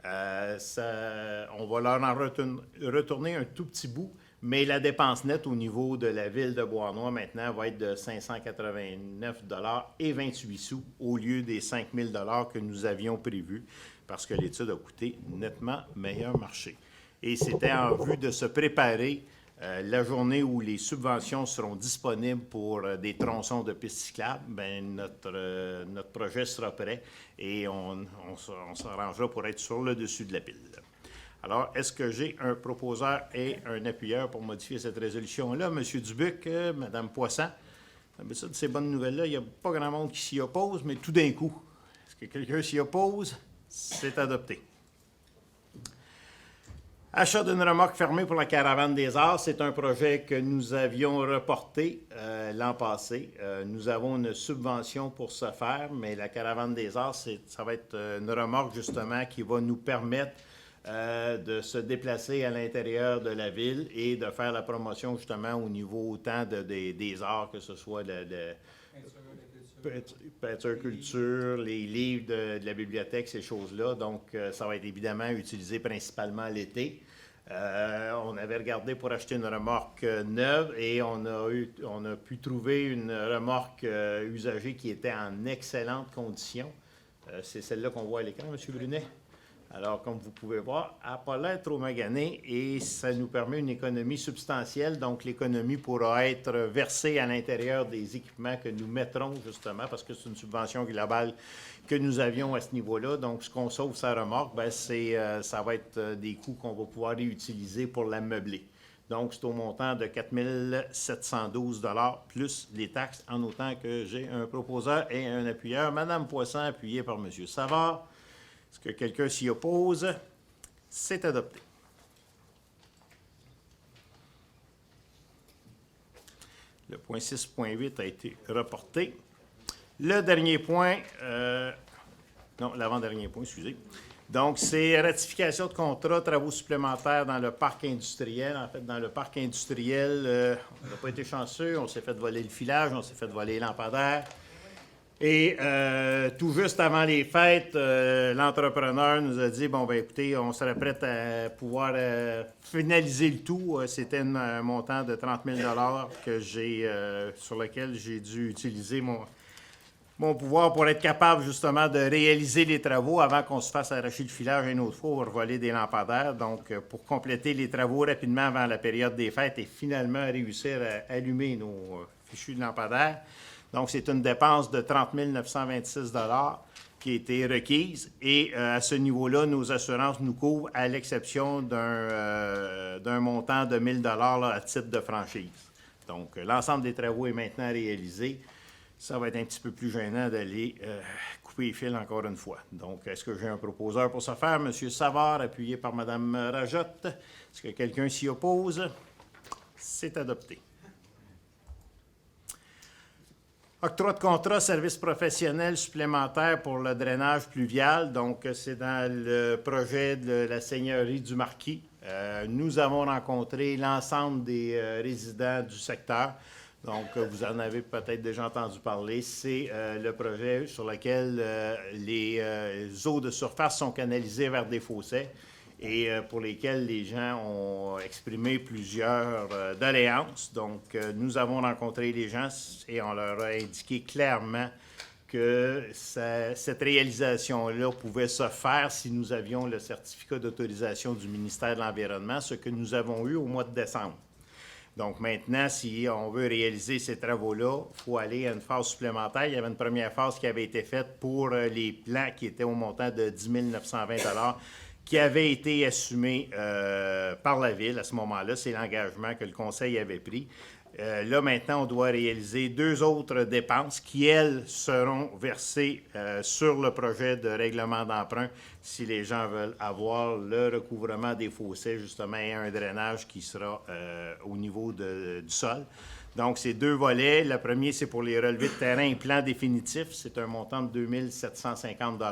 on va leur en retourner un tout petit bout, mais la dépense nette au niveau de la ville de Beauharnois maintenant va être de 589 et 28 sous au lieu des 5 000 $ que nous avions prévus parce que l'étude a coûté nettement meilleur marché. Et c'était en vue de se préparer la journée où les subventions seront disponibles pour des tronçons de pistes cyclables. Bien, notre projet sera prêt et on s'arrangera pour être sur le dessus de la pile. Alors, est-ce que j'ai un proposeur et un appuyeur pour modifier cette résolution-là? M. Dubuc, Mme Poisson. D'habitude, ces bonnes nouvelles-là, il n'y a pas grand monde qui s'y oppose, mais tout d'un coup, est-ce que quelqu'un s'y oppose? C'est adopté. Achat d'une remorque fermée pour la Caravane des Arts, c'est un projet que nous avions reporté l'an passé. Nous avons une subvention pour ce faire, mais la Caravane des Arts, ça va être une remorque justement qui va nous permettre de se déplacer à l'intérieur de la ville et de faire la promotion justement au niveau autant des arts, que ce soit peinture, culture, les livres de la bibliothèque, ces choses-là. Donc, ça va être évidemment utilisé principalement l'été. On avait regardé pour acheter une remorque neuve et on a pu trouver une remorque usagée qui était en excellente condition. C'est celle-là qu'on voit à l'écran, M. Brunet. Alors, comme vous pouvez voir, elle n'a pas l'air trop maganée et ça nous permet une économie substantielle. Donc, l'économie pourra être versée à l'intérieur des équipements que nous mettrons, justement, parce que c'est une subvention globale que nous avions à ce niveau-là. Donc, ce qu'on sauve sa remorque, bien, ça va être des coûts qu'on va pouvoir réutiliser pour la meubler. Donc, c'est au montant de 4 712 $ plus les taxes, en autant que j'ai un proposeur et un appuyeur. Mme Poisson, appuyée par M. Savard. Est-ce que quelqu'un s'y oppose? C'est adopté. Le point 6.8 a été reporté. Le dernier point, non, l'avant-dernier point, excusez. Donc, c'est ratification de contrat, travaux supplémentaires dans le parc industriel. En fait, dans le parc industriel, on n'a pas été chanceux, on s'est fait voler le filage, on s'est fait voler les lampadaires. Et tout juste avant les fêtes, l'entrepreneur nous a dit, bon, ben écoutez, on serait prêt à pouvoir finaliser le tout. C'était un montant de 30 000 $ sur lequel j'ai dû utiliser mon pouvoir pour être capable justement de réaliser les travaux avant qu'on se fasse arracher le filage une autre fois pour voler des lampadaires. Donc, pour compléter les travaux rapidement avant la période des fêtes et finalement réussir à allumer nos fichus de lampadaires. Donc, c'est une dépense de 30 926 $ qui a été requise. Et à ce niveau-là, nos assurances nous couvrent à l'exception d'un montant de 1 000 $ à titre de franchise. Donc, l'ensemble des travaux est maintenant réalisé. Ça va être un petit peu plus gênant d'aller couper les fils encore une fois. Donc, est-ce que j'ai un proposeur pour ce faire? M. Savard, appuyé par Mme Rajotte. Est-ce que quelqu'un s'y oppose? C'est adopté. Octroi de contrat, service professionnel supplémentaire pour le drainage pluvial. Donc, c'est dans le projet de la Seigneurie du Marquis. Nous avons rencontré l'ensemble des résidents du secteur. Donc, vous en avez peut-être déjà entendu parler. C'est le projet sur lequel les eaux de surface sont canalisées vers des fossés et pour lesquels les gens ont exprimé plusieurs doléances. Donc, nous avons rencontré les gens et on leur a indiqué clairement que cette réalisation-là pouvait se faire si nous avions le certificat d'autorisation du ministère de l'Environnement, ce que nous avons eu au mois de décembre. Donc maintenant, si on veut réaliser ces travaux-là, il faut aller à une phase supplémentaire. Il y avait une première phase qui avait été faite pour les plans qui étaient au montant de 10 920 $ qui avait été assumé par la Ville à ce moment-là. C'est l'engagement que le Conseil avait pris. Là, maintenant, on doit réaliser 2 autres dépenses qui, elles, seront versées sur le projet de règlement d'emprunt si les gens veulent avoir le recouvrement des fossés, justement, et un drainage qui sera au niveau du sol. Donc, c'est 2 volets. Le premier, c'est pour les relevés de terrain et plans définitifs. C'est un montant de 2 750 $.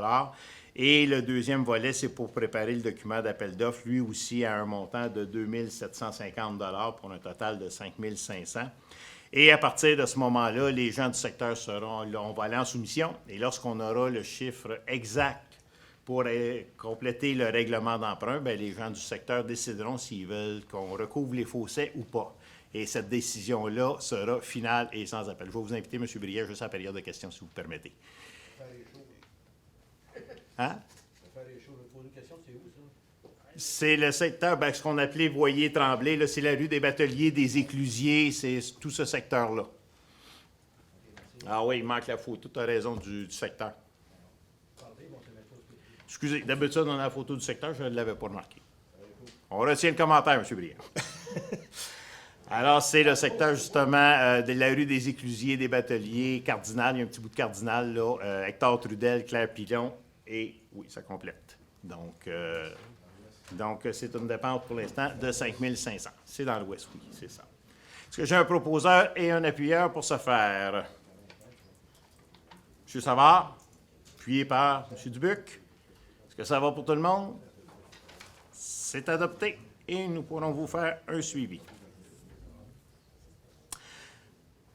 Et le deuxième volet, c'est pour préparer le document d'appel d'offres, lui aussi à un montant de 2 750 $ pour un total de 5 500 $. Et à partir de ce moment-là, les gens du secteur on va aller en soumission. Et lorsqu'on aura le chiffre exact pour compléter le règlement d'emprunt, bien, les gens du secteur décideront s'ils veulent qu'on recouvre les fossés ou pas. Et cette décision-là sera finale et sans appel. Je vais vous inviter, M. Brière, juste à la période de questions, si vous permettez. Hein? C'est le secteur, ce qu'on appelait Voyer-Tremblay, c'est la rue des Bateliers, des Éclusiers, c'est tout ce secteur-là. Ah oui, il manque la photo, tu as raison, du secteur. Excusez, d'habitude, on a la photo du secteur, je ne l'avais pas remarqué. On retient le commentaire, M. Briand. Alors, c'est le secteur, justement, de la rue des Éclusiers, des Bateliers, Cardinal, il y a un petit bout de Cardinal, là, Hector Trudel, Claire Pilon, et oui, ça complète. Donc, c'est une dépense pour l'instant de 5 500. C'est dans l'Ouest, oui, c'est ça. Est-ce que j'ai un proposeur et un appuyeur pour ce faire? M. Savard, appuyé par M. Dubuc. Est-ce que ça va pour tout le monde? C'est adopté et nous pourrons vous faire un suivi.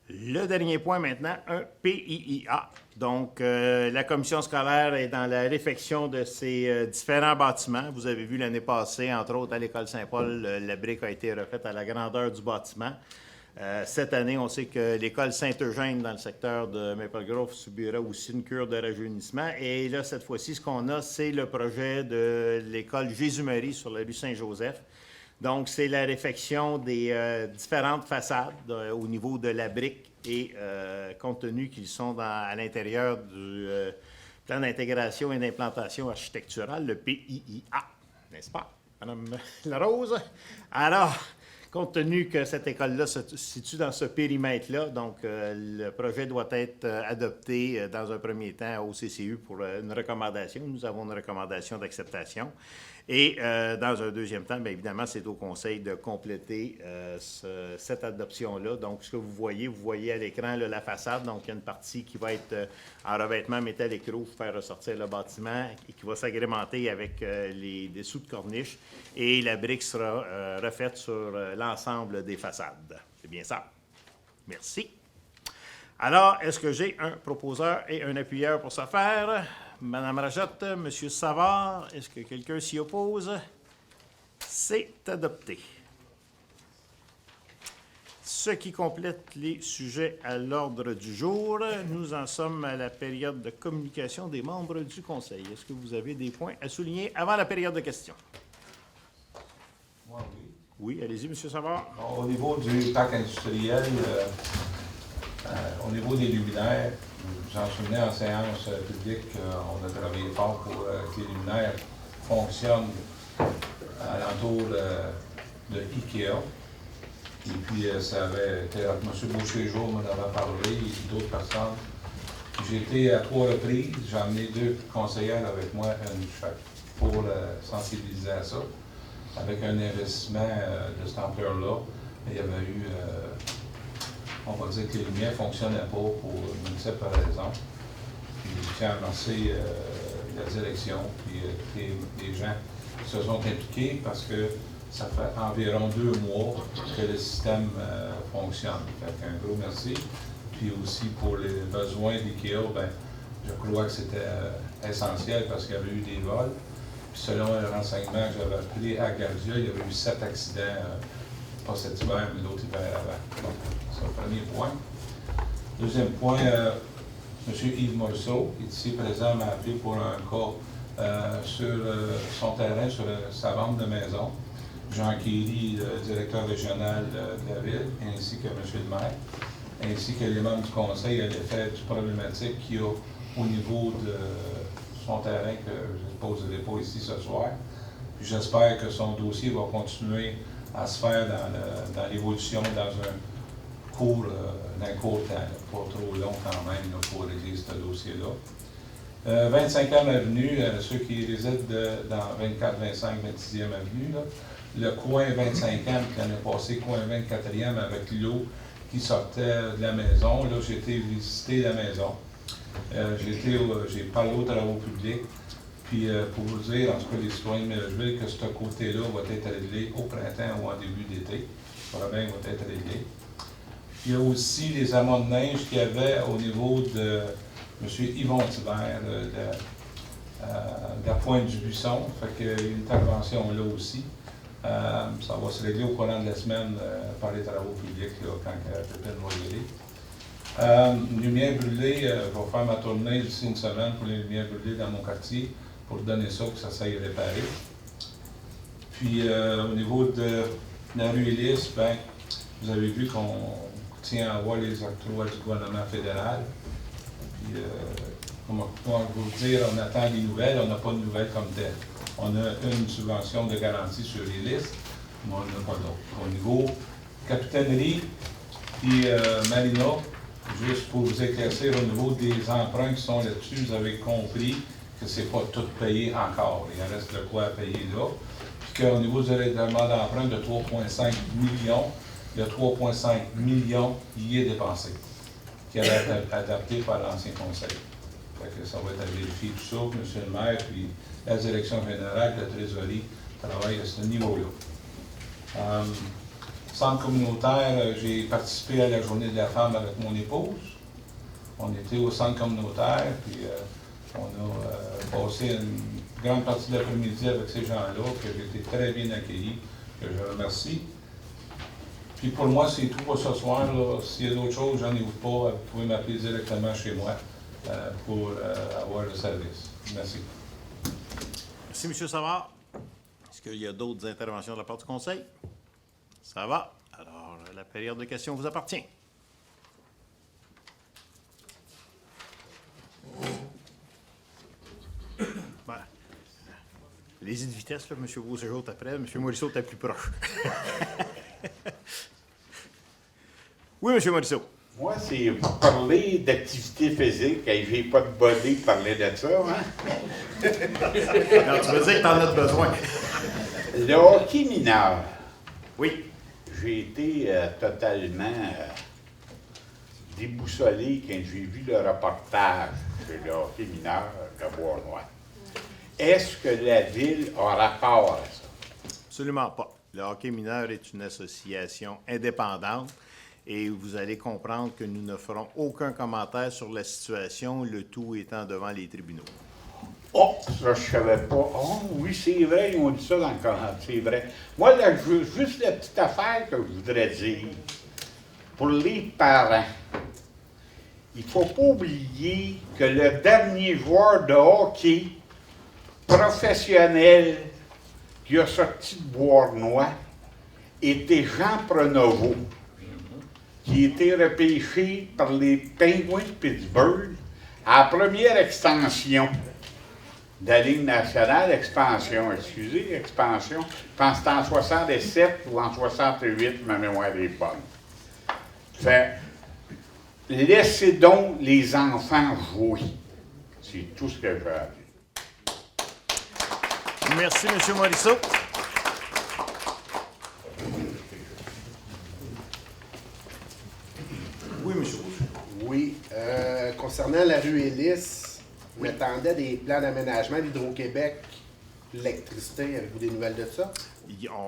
Le dernier point maintenant, un PIIA. Donc, la commission scolaire est dans la réfection de ces différents bâtiments. Vous avez vu l'année passée, entre autres, à l'École Saint-Paul, la brique a été refaite à la grandeur du bâtiment. Cette année, on sait que l'École Saint-Eugène, dans le secteur de Maple Grove, subira aussi une cure de rajeunissement. Et là, cette fois-ci, ce qu'on a, c'est le projet de l'École Jésus-Marie sur la rue Saint-Joseph. Donc, c'est la réfection des différentes façades au niveau de la brique et compte tenu qu'ils sont à l'intérieur du plan d'intégration et d'implantation architecturale, le PIIA, n'est-ce pas, Mme Larose? Alors, compte tenu que cette école-là se situe dans ce périmètre-là, donc le projet doit être adopté dans un premier temps au CCU pour une recommandation. Nous avons une recommandation d'acceptation. Et dans un deuxième temps, bien évidemment, c'est au Conseil de compléter cette adoption-là. Donc, ce que vous voyez à l'écran, là, la façade. Donc, il y a une partie qui va être en revêtement métallique rouge pour faire ressortir le bâtiment et qui va s'agrémenter avec les dessous de corniche. Et la brique sera refaite sur l'ensemble des façades. C'est bien ça? Merci. Alors, est-ce que j'ai un proposeur et un appuyeur pour ce faire? Madame Rajotte, Monsieur Savard, est-ce que quelqu'un s'y oppose? C'est adopté. Ce qui complète les sujets à l'ordre du jour. Nous en sommes à la période de communication des membres du Conseil. Est-ce que vous avez des points à souligner avant la période de questions? Moi, oui. Oui, allez-y, M. Savard. Au niveau du parc industriel, au niveau des luminaires, vous vous en souvenez, en séance publique, on a travaillé fort pour que les luminaires fonctionnent alentour de IKEA. Et puis, ça avait été, M. Beauchéjour m'en avait parlé, et d'autres personnes. J'ai été à 3 reprises, j'ai emmené 2 conseillères avec moi, une chaque, pour sensibiliser à ça. Avec un investissement de cette ampleur-là, il y avait eu, on va dire que les lumières ne fonctionnaient pas pour une multiples raisons. Puis je tiens à remercier la direction et les gens qui se sont impliqués parce que ça fait environ 2 mois que le système fonctionne. Fait un gros merci. Puis aussi pour les besoins d'IKEA, ben, je crois que c'était essentiel parce qu'il y avait eu des vols. Puis selon un renseignement que j'avais appris à Gardia, il y avait eu 7 accidents, pas cet hiver, mais l'autre hiver avant. Donc, c'est le premier point. Deuxième point, M. Yves Morceau, qui est ici présent, m'a appelé pour un cas sur son terrain, sur sa vente de maison. Jean Kéry, le directeur régional de la ville, ainsi que M. le maire, ainsi que les membres du conseil à l'effet du problématique qu'il y a au niveau de son terrain que je ne poserai pas ici ce soir. Puis j'espère que son dossier va continuer à se faire dans l'évolution, dans un court temps, là, pas trop long quand même là, pour régler ce dossier-là. 25e Avenue, ceux qui résident dans 24, 25, 26e Avenue, là, le coin 25e, l'année passée, coin 24e avec l'eau qui sortait de la maison. Là, j'ai été visiter la maison. J'ai parlé aux travaux publics. Puis pour vous dire, en tout cas, les citoyens de Millersville, que ce côté-là va être réglé au printemps ou en début d'été. Le problème va être réglé. Il y a aussi les amas de neige qu'il y avait au niveau de M. Yvon Thibert, de la Pointe du Buisson. Fait qu'il y a une intervention là aussi. Ça va se régler au courant de la semaine par les travaux publics, là, quand Pépin va y aller. Lumière brûlée, je vais faire ma tournée d'ici une semaine pour les lumières brûlées dans mon quartier, pour donner ça, que ça s'aille réparer. Puis au niveau de la rue Élis, ben, vous avez vu qu'on tient à voir les octrois du gouvernement fédéral. Puis, comment vous dire, on attend des nouvelles, on n'a pas de nouvelles comme telles. On a une subvention de garantie sur les listes, mais on n'a pas d'autre. Au niveau capitainerie et marina, juste pour vous éclaircir au niveau des emprunts qui sont là-dessus, vous avez compris que ce n'est pas tout payé encore. Il en reste de quoi à payer là. Puis qu'au niveau du règlement d'emprunt de 3,5 millions, il y a 3,5 millions y est dépensé, qui a été adapté par l'ancien conseil. Fait que ça va être à vérifier tout ça, puis M. le maire, puis la direction générale, la trésorerie, travaille à ce niveau-là. Centre communautaire, j'ai participé à la journée de la femme avec mon épouse. On était au centre communautaire, puis on a passé une grande partie de l'après-midi avec ces gens-là, que j'ai été très bien accueilli, que je remercie. Puis pour moi, c'est tout pour ce soir. S'il y a d'autres choses, j'en ai pas, vous pouvez m'appeler directement chez moi pour avoir le service. Merci. Merci, M. Savard. Est-ce qu'il y a d'autres interventions de la part du Conseil? Ça va. Alors, la période de questions vous appartient. Ben, les de vitesse, là, M. Beauséjour est après, M. Morisseau est plus proche. Oui, M. Morisseau. Moi, c'est pour parler d'activité physique, et j'ai pas de body pour parler de ça, hein? Non, tu veux dire que tu en as besoin. Le hockey mineur. Oui. J'ai été totalement déboussolé quand j'ai vu le reportage sur le hockey mineur de Bois-Noir. Est-ce que la ville a rapport à ça? Absolument pas. Le hockey mineur est une association indépendante et vous allez comprendre que nous ne ferons aucun commentaire sur la situation, le tout étant devant les tribunaux. Oh, ça, je savais pas. Oh, oui, c'est vrai, ils ont dit ça dans le commentaire, c'est vrai. Moi, là, juste la petite affaire que je voudrais dire, pour les parents, il ne faut pas oublier que le dernier joueur de hockey professionnel qui a sorti de Bois-Noir était Jean Pronovo, qui a été repêché par les Penguins de Pittsburgh à la première extension de la Ligue nationale, expansion, je pense que c'était en 67 ou en 68, ma mémoire est bonne. Fait, laissez donc les enfants jouer. C'est tout ce que j'ai à dire. Merci, M. Morisseau. Oui, M. Oui. Concernant la rue Élis, on attendait des plans d'aménagement d'Hydro-Québec, l'électricité. Avez-vous des nouvelles de ça?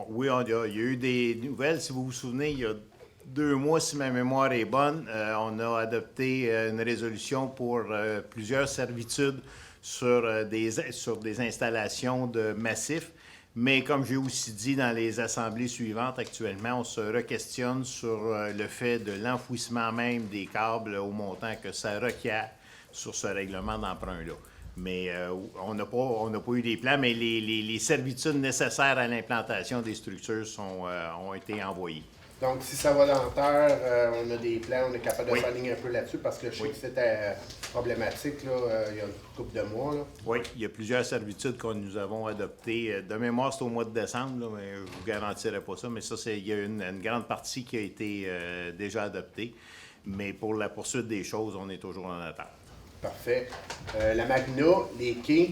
Oui, il y a eu des nouvelles. Si vous vous souvenez, il y a 2 mois, si ma mémoire est bonne, on a adopté une résolution pour plusieurs servitudes sur des installations de massifs. Mais comme j'ai aussi dit dans les assemblées suivantes, actuellement, on se re-questionne sur le fait de l'enfouissement même des câbles au montant que ça requiert sur ce règlement d'emprunt-là. Mais on n'a pas eu des plans, mais les servitudes nécessaires à l'implantation des structures ont été envoyées. Donc, si ça va dans terre, on a des plans, on est capable de Oui. s'aligner un peu là-dessus parce que je sais Oui. que c'était problématique là, il y a une couple de mois. Là. Oui, il y a plusieurs servitudes que nous avons adoptées. De mémoire, c'est au mois de décembre, là, mais je ne vous garantirai pas ça. Mais ça, il y a une grande partie qui a été déjà adoptée. Mais pour la poursuite des choses, on est toujours en attente. Parfait. La marina, les quais,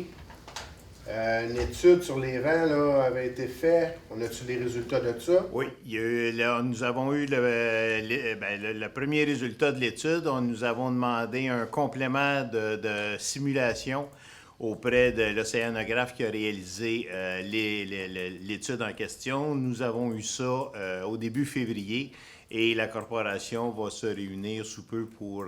une étude sur les vents là, avait été faite. On a-tu les résultats de ça? Oui, il y a eu, nous avons eu le premier résultat de l'étude. Nous avons demandé un complément de simulation auprès de l'océanographe qui a réalisé l'étude en question. Nous avons eu ça au début février et la corporation va se réunir sous peu pour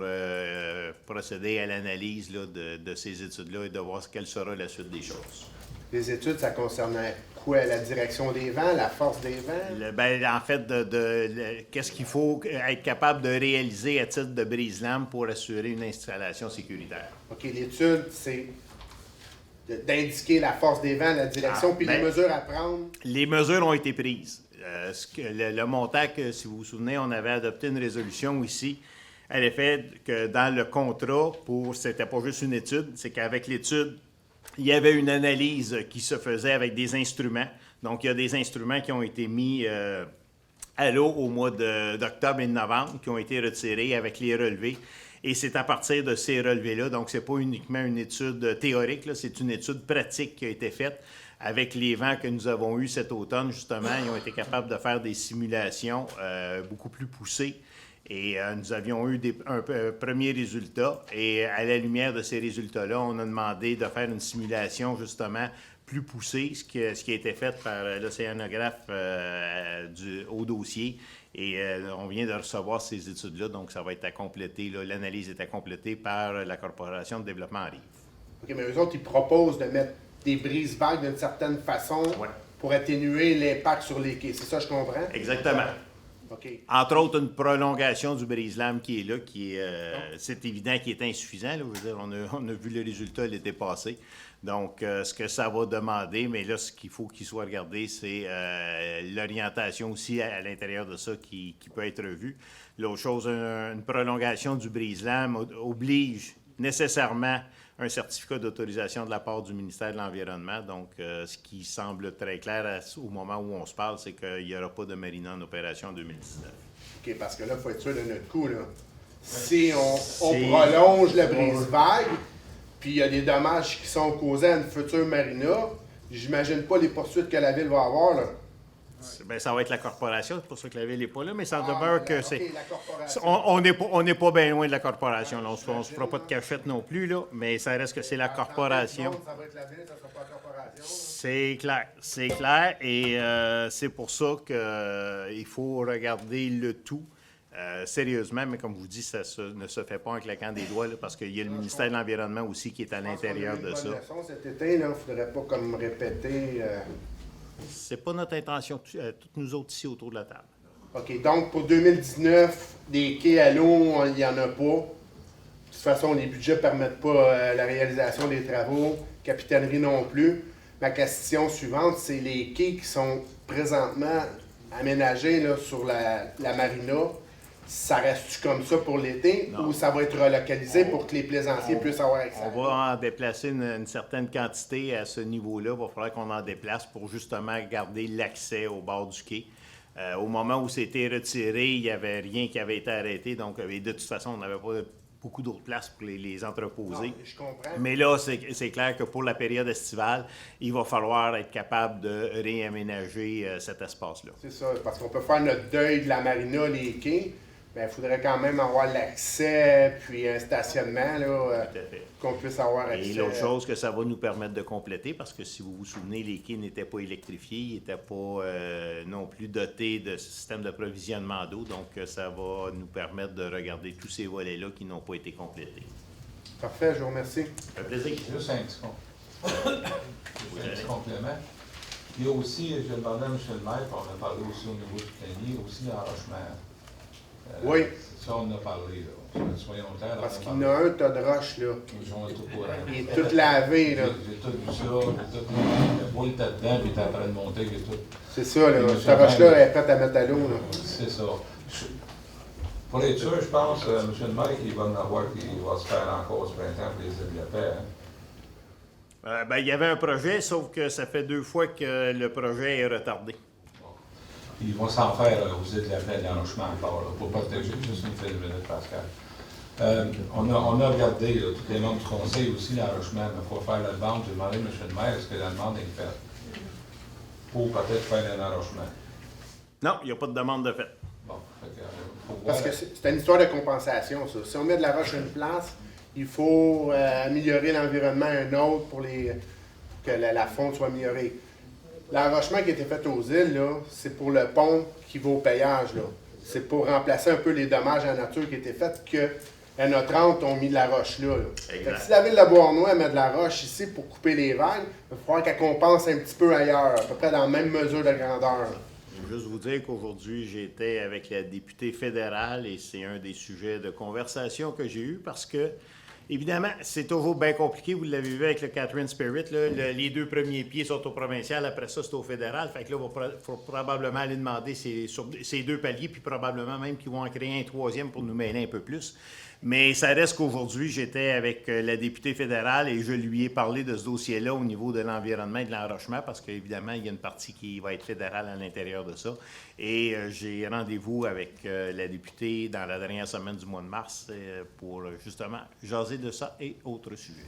procéder à l'analyse là, de ces études-là et de voir quelle sera la suite des choses. Les études, ça concernait quoi? La direction des vents, la force des vents? En fait, qu'est-ce qu'il faut être capable de réaliser à titre de brise-lames pour assurer une installation sécuritaire? OK, l'étude, c'est d'indiquer la force des vents, la direction, puis les mesures à prendre. Les mesures ont été prises. Le montant, si vous vous souvenez, on avait adopté une résolution ici à l'effet que dans le contrat, c'était pas juste une étude, c'est qu'avec l'étude, il y avait une analyse qui se faisait avec des instruments. Donc, il y a des instruments qui ont été mis à l'eau au mois d'octobre et de novembre, qui ont été retirés avec les relevés. Et c'est à partir de ces relevés-là, donc c'est pas uniquement une étude théorique, là, c'est une étude pratique qui a été faite. Avec les vents que nous avons eus cet automne, justement, ils ont été capables de faire des simulations beaucoup plus poussées. Et nous avions eu un premier résultat. Et à la lumière de ces résultats-là, on a demandé de faire une simulation, justement, plus poussée, ce qui a été fait par l'océanographe au dossier. Et on vient de recevoir ces études-là, donc ça va être à compléter. L'analyse est à compléter par la Corporation de développement en rive. OK, mais eux autres, ils proposent de mettre des brises-vagues d'une certaine façon pour atténuer l'impact sur les quais. C'est ça, je comprends? Exactement. OK. Entre autres, une prolongation du brise-lame qui est là, c'est évident qu'il est insuffisant. Là, je veux dire, on a vu le résultat l'été passé. Donc, ce que ça va demander, mais là, ce qu'il faut qu'il soit regardé, c'est l'orientation aussi à l'intérieur de ça qui peut être vue. L'autre chose, une prolongation du brise-lame oblige nécessairement un certificat d'autorisation de la part du ministère de l'Environnement. Donc, ce qui semble très clair au moment où on se parle, c'est qu'il n'y aura pas de marina en opération en 2019. OK, parce que là, il faut être sûr de notre coup. Là. Si on prolonge le brise-vague, puis il y a des dommages qui sont causés à une future marina, j'imagine pas les poursuites que la Ville va avoir. Là. Bien, ça va être la corporation, c'est pour ça que la Ville n'est pas là, mais ça demeure que c'est... la corporation. On n'est pas bien loin de la corporation. Là. On ne se fera pas de cachette non plus, là, mais ça reste que c'est la corporation. Ça va être la Ville, ça ne sera pas la corporation. C'est clair. Et c'est pour ça qu'il faut regarder le tout sérieusement, mais comme je vous dis, ça ne se fait pas en claquant des doigts, là, parce qu'il y a le ministère de l'Environnement aussi qui est à l'intérieur de ça. Cet été, il ne faudrait pas comme répéter... C'est pas notre intention, toutes nous autres ici autour de la table. OK, donc pour 2019, des quais à l'eau, il n'y en a pas. De toute façon, les budgets ne permettent pas la réalisation des travaux, capitainerie non plus. Ma question suivante, c'est les quais qui sont présentement aménagés là, sur la marina. Ça reste-tu comme ça pour l'été ou ça va être relocalisé pour que les plaisanciers puissent avoir accès? On va en déplacer une certaine quantité à ce niveau-là. Il va falloir qu'on en déplace pour justement garder l'accès au bord du quai. Au moment où c'était retiré, il n'y avait rien qui avait été arrêté. Donc, de toute façon, on n'avait pas beaucoup d'autres places pour les entreposer. Non, je comprends. Mais là, c'est clair que pour la période estivale, il va falloir être capable de réaménager cet espace-là. C'est ça, parce qu'on peut faire notre deuil de la marina, les quais. Bien, il faudrait quand même avoir l'accès, puis un stationnement, là, qu'on puisse avoir accès. Et l'autre chose que ça va nous permettre de compléter, parce que si vous vous souvenez, les quais n'étaient pas électrifiés, ils n'étaient pas non plus dotés de système d'approvisionnement d'eau, donc ça va nous permettre de regarder tous ces volets-là qui n'ont pas été complétés. Parfait, je vous remercie. Ça fait plaisir. Juste un petit complément. Il y a aussi, je demandais à M. le maire, puis on a parlé aussi au niveau du planier, aussi en Rochemère. Oui. Ça, on en a parlé, là. Soyons clairs. Parce qu'il y en a un tas de roches, là. Ils sont tout courant. Il est tout lavé, là. J'ai tout vu ça, j'ai tout vu. Le boule était dedans, puis il était en train de monter, et tout. C'est ça, là. Cette roche-là, elle est prête à mettre à l'eau, là. C'est ça. Pour être sûr, je pense, M. le maire, il va en avoir qui va se faire encore ce printemps pour les îles de la paix. Hein? Ben, il y avait un projet, sauf que ça fait 2 fois que le projet est retardé. Puis ils vont s'en faire aux îles de la paix, l'enrochement encore, là, pour protéger. Juste une minute, Pascal. On a regardé, là, tous les membres du conseil aussi, l'enrochement, mais il faut faire la demande. J'ai demandé à M. le maire, est-ce que la demande est faite? Pour peut-être faire un enrochement. Non, il n'y a pas de demande de fait. Bon, parce que c'est une histoire de compensation, ça. Si on met de la roche à une place, il faut améliorer l'environnement à un autre pour que la fonte soit améliorée. L'enrochement qui a été fait aux îles, là, c'est pour le pont qui va au péage, là. C'est pour remplacer un peu les dommages à la nature qui étaient faits que la NO30 ont mis de la roche là. Fait que si la ville de Beauharnois met de la roche ici pour couper les vagues, il va falloir qu'elle compense un petit peu ailleurs, à peu près dans la même mesure de grandeur. Je veux juste vous dire qu'aujourd'hui, j'étais avec la députée fédérale et c'est un des sujets de conversation que j'ai eu parce que, évidemment, c'est toujours bien compliqué. Vous l'avez vu avec le Catherine Spirit. Là, les 2 premiers pieds sont au provincial, après ça, c'est au fédéral. Fait que là, il faut probablement aller demander sur ces 2 paliers, puis probablement même qu'ils vont en créer un 3e pour nous mêler un peu plus. Mais ça reste qu'aujourd'hui, j'étais avec la députée fédérale et je lui ai parlé de ce dossier-là au niveau de l'environnement et de l'enrochement parce qu'évidemment, il y a une partie qui va être fédérale à l'intérieur de ça. Et j'ai rendez-vous avec la députée dans la dernière semaine du mois de mars pour justement jaser de ça et autres sujets.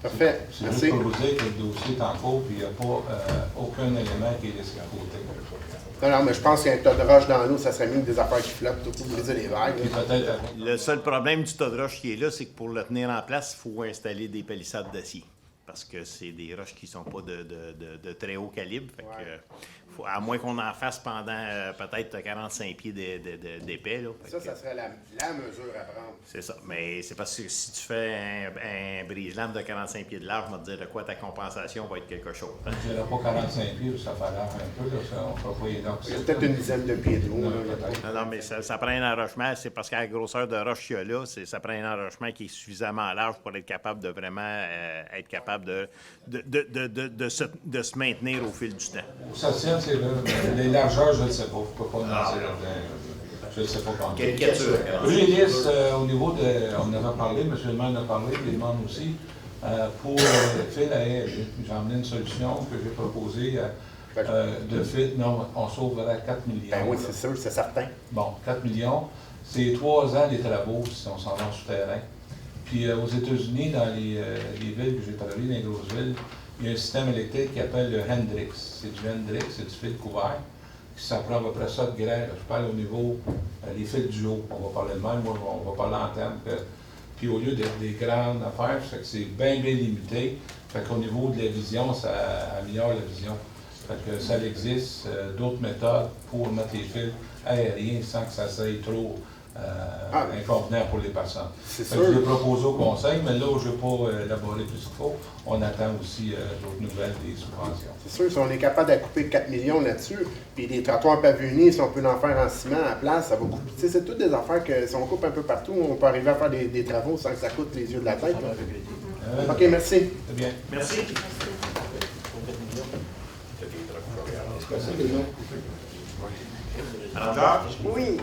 Parfait. C'est juste pour vous dire que le dossier est en cours et il n'y a pas aucun élément qui est laissé à côté. Non, mais je pense qu'il y a un tas de roches dans l'eau, ça serait mieux que des affaires qui flottent pour briser les vagues. Le seul problème du tas de roches qui est là, c'est que pour le tenir en place, il faut installer des palissades d'acier. Parce que c'est des roches qui ne sont pas de très haut calibre. Fait que, à moins qu'on en fasse pendant peut-être 45 pieds d'épais. Ça serait la mesure à prendre. C'est ça. Mais c'est parce que si tu fais un brise-lame de 45 pieds de large, on va te dire de quoi ta compensation va être quelque chose. Je dirais pas 45 pieds, ça fait l'air un peu. Là, on ne fera pas les dents. Il y a peut-être une dizaine de pieds de haut. Non, mais ça prend un enrochement. C'est parce qu'à la grosseur de roche qu'il y a là, ça prend un enrochement qui est suffisamment large pour être capable de vraiment être capable de se maintenir au fil du temps. Ça tient, c'est là. Les largeurs, je ne sais pas. Je ne peux pas lancer là-dedans. Je ne sais pas quand. Ulysse, au niveau de. On en avait parlé, M. le maire en a parlé, les membres aussi. Pour le fil à air, j'ai emmené une solution que j'ai proposée de fil. Non, on sauverait 4 millions. Ben oui, c'est sûr, c'est certain. Bon, 4 millions. C'est 3 ans les travaux si on s'en va souterrain. Puis aux États-Unis, dans les villes que j'ai travaillé, dans les grosses villes, il y a un système électrique qui appelle le Hendrix. C'est du Hendrix, c'est du fil couvert. Ça prend à peu près ça de grêle. Je parle au niveau des fils du haut. On va parler de même, moi, on va parler en termes que. Puis au lieu d'être des grandes affaires, c'est bien limité. Fait qu'au niveau de la vision, ça améliore la vision. Fait que ça existe, d'autres méthodes pour mettre les fils aériens sans que ça soit trop inconvenant pour les personnes. C'est sûr. Je l'ai proposé au conseil, mais là où je n'ai pas élaboré plus qu'il faut, on attend aussi d'autres nouvelles des subventions. C'est sûr, si on est capable d'acouper 4 millions là-dessus, puis des trottoirs pavillonnés, si on peut en faire en ciment à la place, ça va coûter. C'est toutes des affaires que si on coupe un peu partout, on peut arriver à faire des travaux sans que ça coûte les yeux de la tête. OK, merci. C'est bien. Merci. Oui.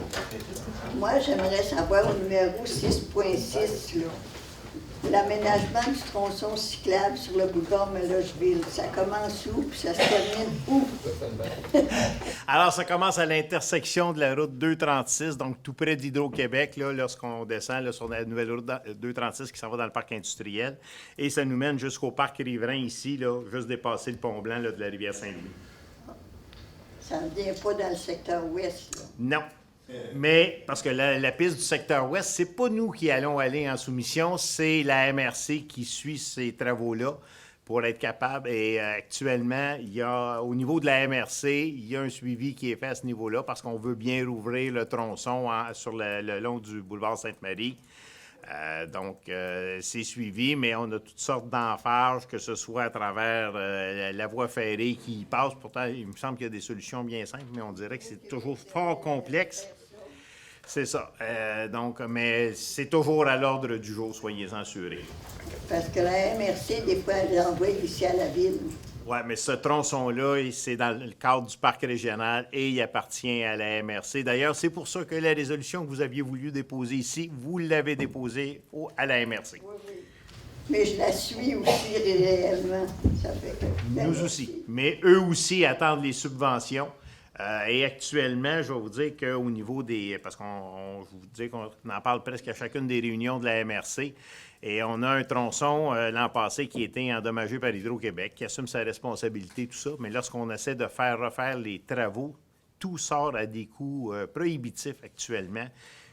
Moi, j'aimerais savoir au numéro 6.6, l'aménagement du tronçon cyclable sur le boulevard Mellocheville. Ça commence où, puis ça se termine où? Alors, ça commence à l'intersection de la route 236, donc tout près d'Hydro-Québec, là, lorsqu'on descend là, sur la nouvelle route 236 qui s'en va dans le parc industriel. Et ça nous mène jusqu'au parc riverain ici, là, juste dépasser le pont blanc là, de la rivière Saint-Louis. Ça ne vient pas dans le secteur ouest, là. Non. Mais, parce que la piste du secteur ouest, c'est pas nous qui allons aller en soumission, c'est la MRC qui suit ces travaux-là pour être capable. Et actuellement, il y a, au niveau de la MRC, il y a un suivi qui est fait à ce niveau-là parce qu'on veut bien rouvrir le tronçon sur le long du boulevard Sainte-Marie. Donc, c'est suivi, mais on a toutes sortes d'emphages, que ce soit à travers la voie ferrée qui y passe. Pourtant, il me semble qu'il y a des solutions bien simples, mais on dirait que c'est toujours fort complexe. C'est ça. Donc, mais c'est toujours à l'ordre du jour, soyez-en assurés. Parce que la MRC, des fois, elle l'envoie ici à la ville. Oui, mais ce tronçon-là, c'est dans le cadre du parc régional et il appartient à la MRC. D'ailleurs, c'est pour ça que la résolution que vous aviez voulu déposer ici, vous l'avez déposée à la MRC. Oui, oui. Mais je la suis aussi réellement. Ça fait que... Nous aussi. Mais eux aussi attendent les subventions. Et actuellement, je vais vous dire qu'au niveau des... Parce je vous dis qu'on en parle presque à chacune des réunions de la MRC. Et on a un tronçon l'an passé qui a été endommagé par Hydro-Québec, qui assume sa responsabilité, tout ça. Mais lorsqu'on essaie de faire refaire les travaux, tout sort à des coûts prohibitifs actuellement.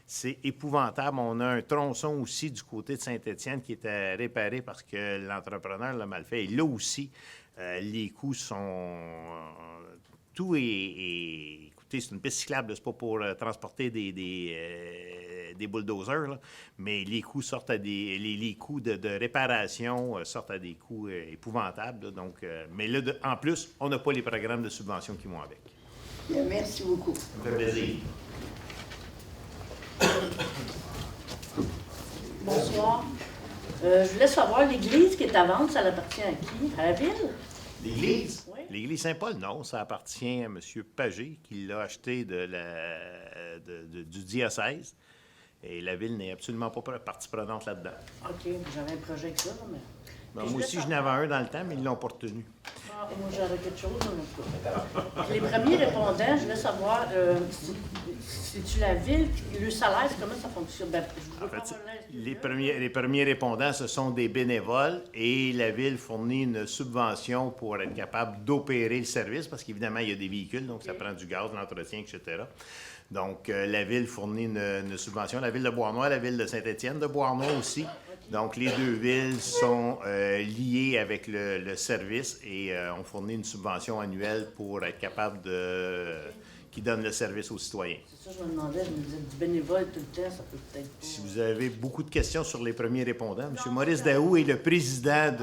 C'est épouvantable. On a un tronçon aussi du côté de Saint-Étienne qui est à réparer parce que l'entrepreneur l'a mal fait. Et là aussi, les coûts sont... tout est... Écoutez, c'est une piste cyclable, c'est pas pour transporter des bulldozers, là, mais les coûts sortent à des... Les coûts de réparation sortent à des coûts épouvantables. Là, donc, mais là, en plus, on n'a pas les programmes de subvention qui vont avec. Bien, merci beaucoup. Ça me fait plaisir. Bonsoir. Je voulais savoir, l'église qui est à vendre, ça appartient à qui? À la ville? L'église? Oui. L'église Saint-Paul, non. Ça appartient à M. Pagé, qui l'a acheté du diocèse. Et la ville n'est absolument pas partie prenante là-dedans. OK, j'avais un projet avec ça, mais... Ben, moi aussi, je n'avais un dans le temps, mais ils ne l'ont pas retenu. Ah, moi, j'aurais quelque chose, en tout cas. Les premiers répondants, je voulais savoir, c'est-tu la ville, le salaire, comment ça fonctionne? Ben, En fait, les premiers répondants, ce sont des bénévoles et la ville fournit une subvention pour être capable d'opérer le service parce qu'évidemment, il y a des véhicules, donc ça prend du gaz, l'entretien, etc. Donc, la ville fournit une subvention. La ville de Beauharnois, la ville de Saint-Étienne, de Beauharnois aussi. Donc, les deux villes sont liées avec le service et on fournit une subvention annuelle pour être capable qui donne le service aux citoyens. C'est ça, je me demandais, je me disais, du bénévole tout le temps, ça peut peut-être pas... Si vous avez beaucoup de questions sur les premiers répondants, M. Maurice Daou est le président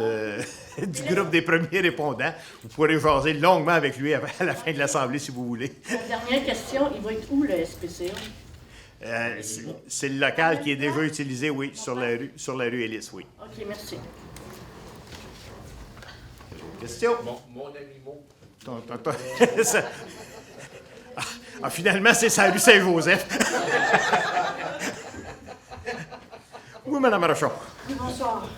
du groupe des premiers répondants. Vous pourrez jaser longuement avec lui à la fin de l'Assemblée, si vous voulez. Dernière question, il va être où, le SPCA? C'est le local qui est déjà utilisé, oui, sur la rue Ellis, oui. OK, merci. Question? Mon ami Mo. Finalement, c'est sa rue Saint-Joseph. Oui, Mme Rochon. Oui, bonsoir.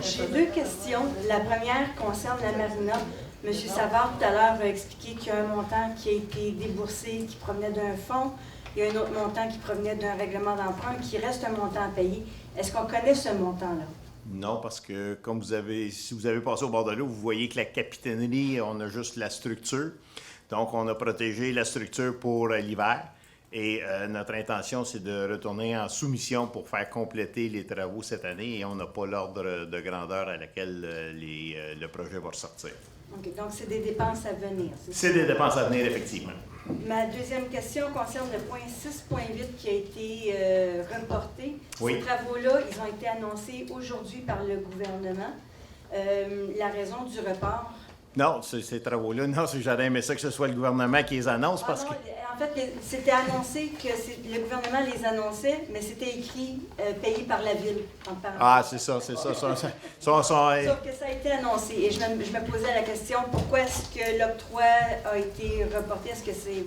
J'ai deux questions. La première concerne la marina. M. Savard, tout à l'heure, a expliqué qu'il y a un montant qui a été déboursé, qui provenait d'un fonds. Il y a un autre montant qui provenait d'un règlement d'emprunt, qui reste un montant à payer. Est-ce qu'on connaît ce montant-là? Non, parce que comme si vous avez passé au bord de l'eau, vous voyez que la capitainerie, on a juste la structure. Donc, on a protégé la structure pour l'hiver. Et notre intention, c'est de retourner en soumission pour faire compléter les travaux cette année. Et on n'a pas l'ordre de grandeur à laquelle le projet va ressortir. OK, donc c'est des dépenses à venir. C'est des dépenses à venir, effectivement. Ma deuxième question concerne le point 6.8 qui a été reporté. Oui. Ces travaux-là, ils ont été annoncés aujourd'hui par le gouvernement. La raison du report? Non, ces travaux-là, non, j'aurais aimé ça que ce soit le gouvernement qui les annonce parce que... En fait, c'était annoncé que le gouvernement les annonçait, mais c'était écrit payé par la ville. C'est ça. Sauf que ça a été annoncé. Et je me posais la question, pourquoi est-ce que l'octroi a été reporté? Est-ce que c'est...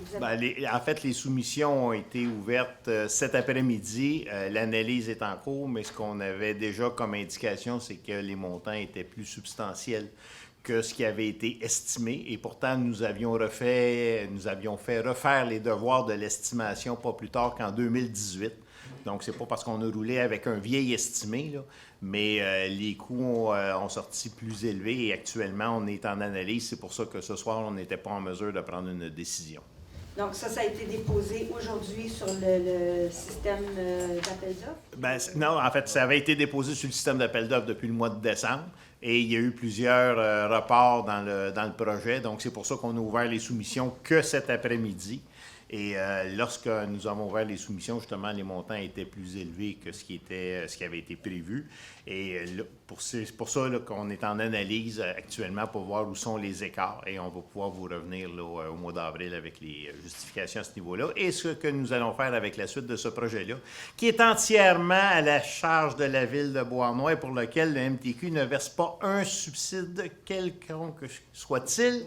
En fait, les soumissions ont été ouvertes cet après-midi. L'analyse est en cours, mais ce qu'on avait déjà comme indication, c'est que les montants étaient plus substantiels que ce qui avait été estimé. Et pourtant, nous avions fait refaire les devoirs de l'estimation pas plus tard qu'en 2018. Donc, c'est pas parce qu'on a roulé avec un vieil estimé, là, mais les coûts ont sorti plus élevés et actuellement, on est en analyse. C'est pour ça que ce soir, on n'était pas en mesure de prendre une décision. Donc, ça a été déposé aujourd'hui sur le système d'appel d'offres? Non, en fait, ça avait été déposé sur le système d'appel d'offres depuis le mois de décembre. Et il y a eu plusieurs reports dans le projet. Donc, c'est pour ça qu'on a ouvert les soumissions que cet après-midi. Et lorsque nous avons ouvert les soumissions, justement, les montants étaient plus élevés que ce qui avait été prévu. Et c'est pour ça là, qu'on est en analyse actuellement pour voir où sont les écarts. Et on va pouvoir vous revenir là, au mois d'avril avec les justifications à ce niveau-là. Et ce que nous allons faire avec la suite de ce projet-là, qui est entièrement à la charge de la ville de Beauharnois, pour lequel le MTQ ne verse pas un subside quelconque soit-il,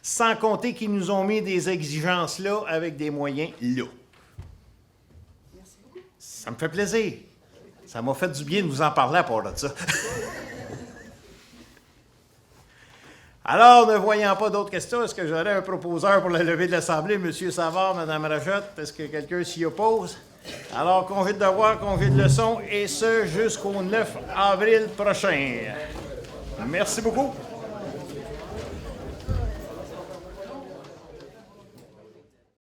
sans compter qu'ils nous ont mis des exigences là avec des moyens là. Merci beaucoup. Ça me fait plaisir. Ça m'a fait du bien de vous en parler à part de ça. Alors, ne voyant pas d'autres questions, est-ce que j'aurais un proposeur pour la levée de l'Assemblée? M. Savard, Mme Rajotte, est-ce que quelqu'un s'y oppose? Alors, congé de devoir, congé de leçon, et ce jusqu'au 9 avril prochain. Merci beaucoup.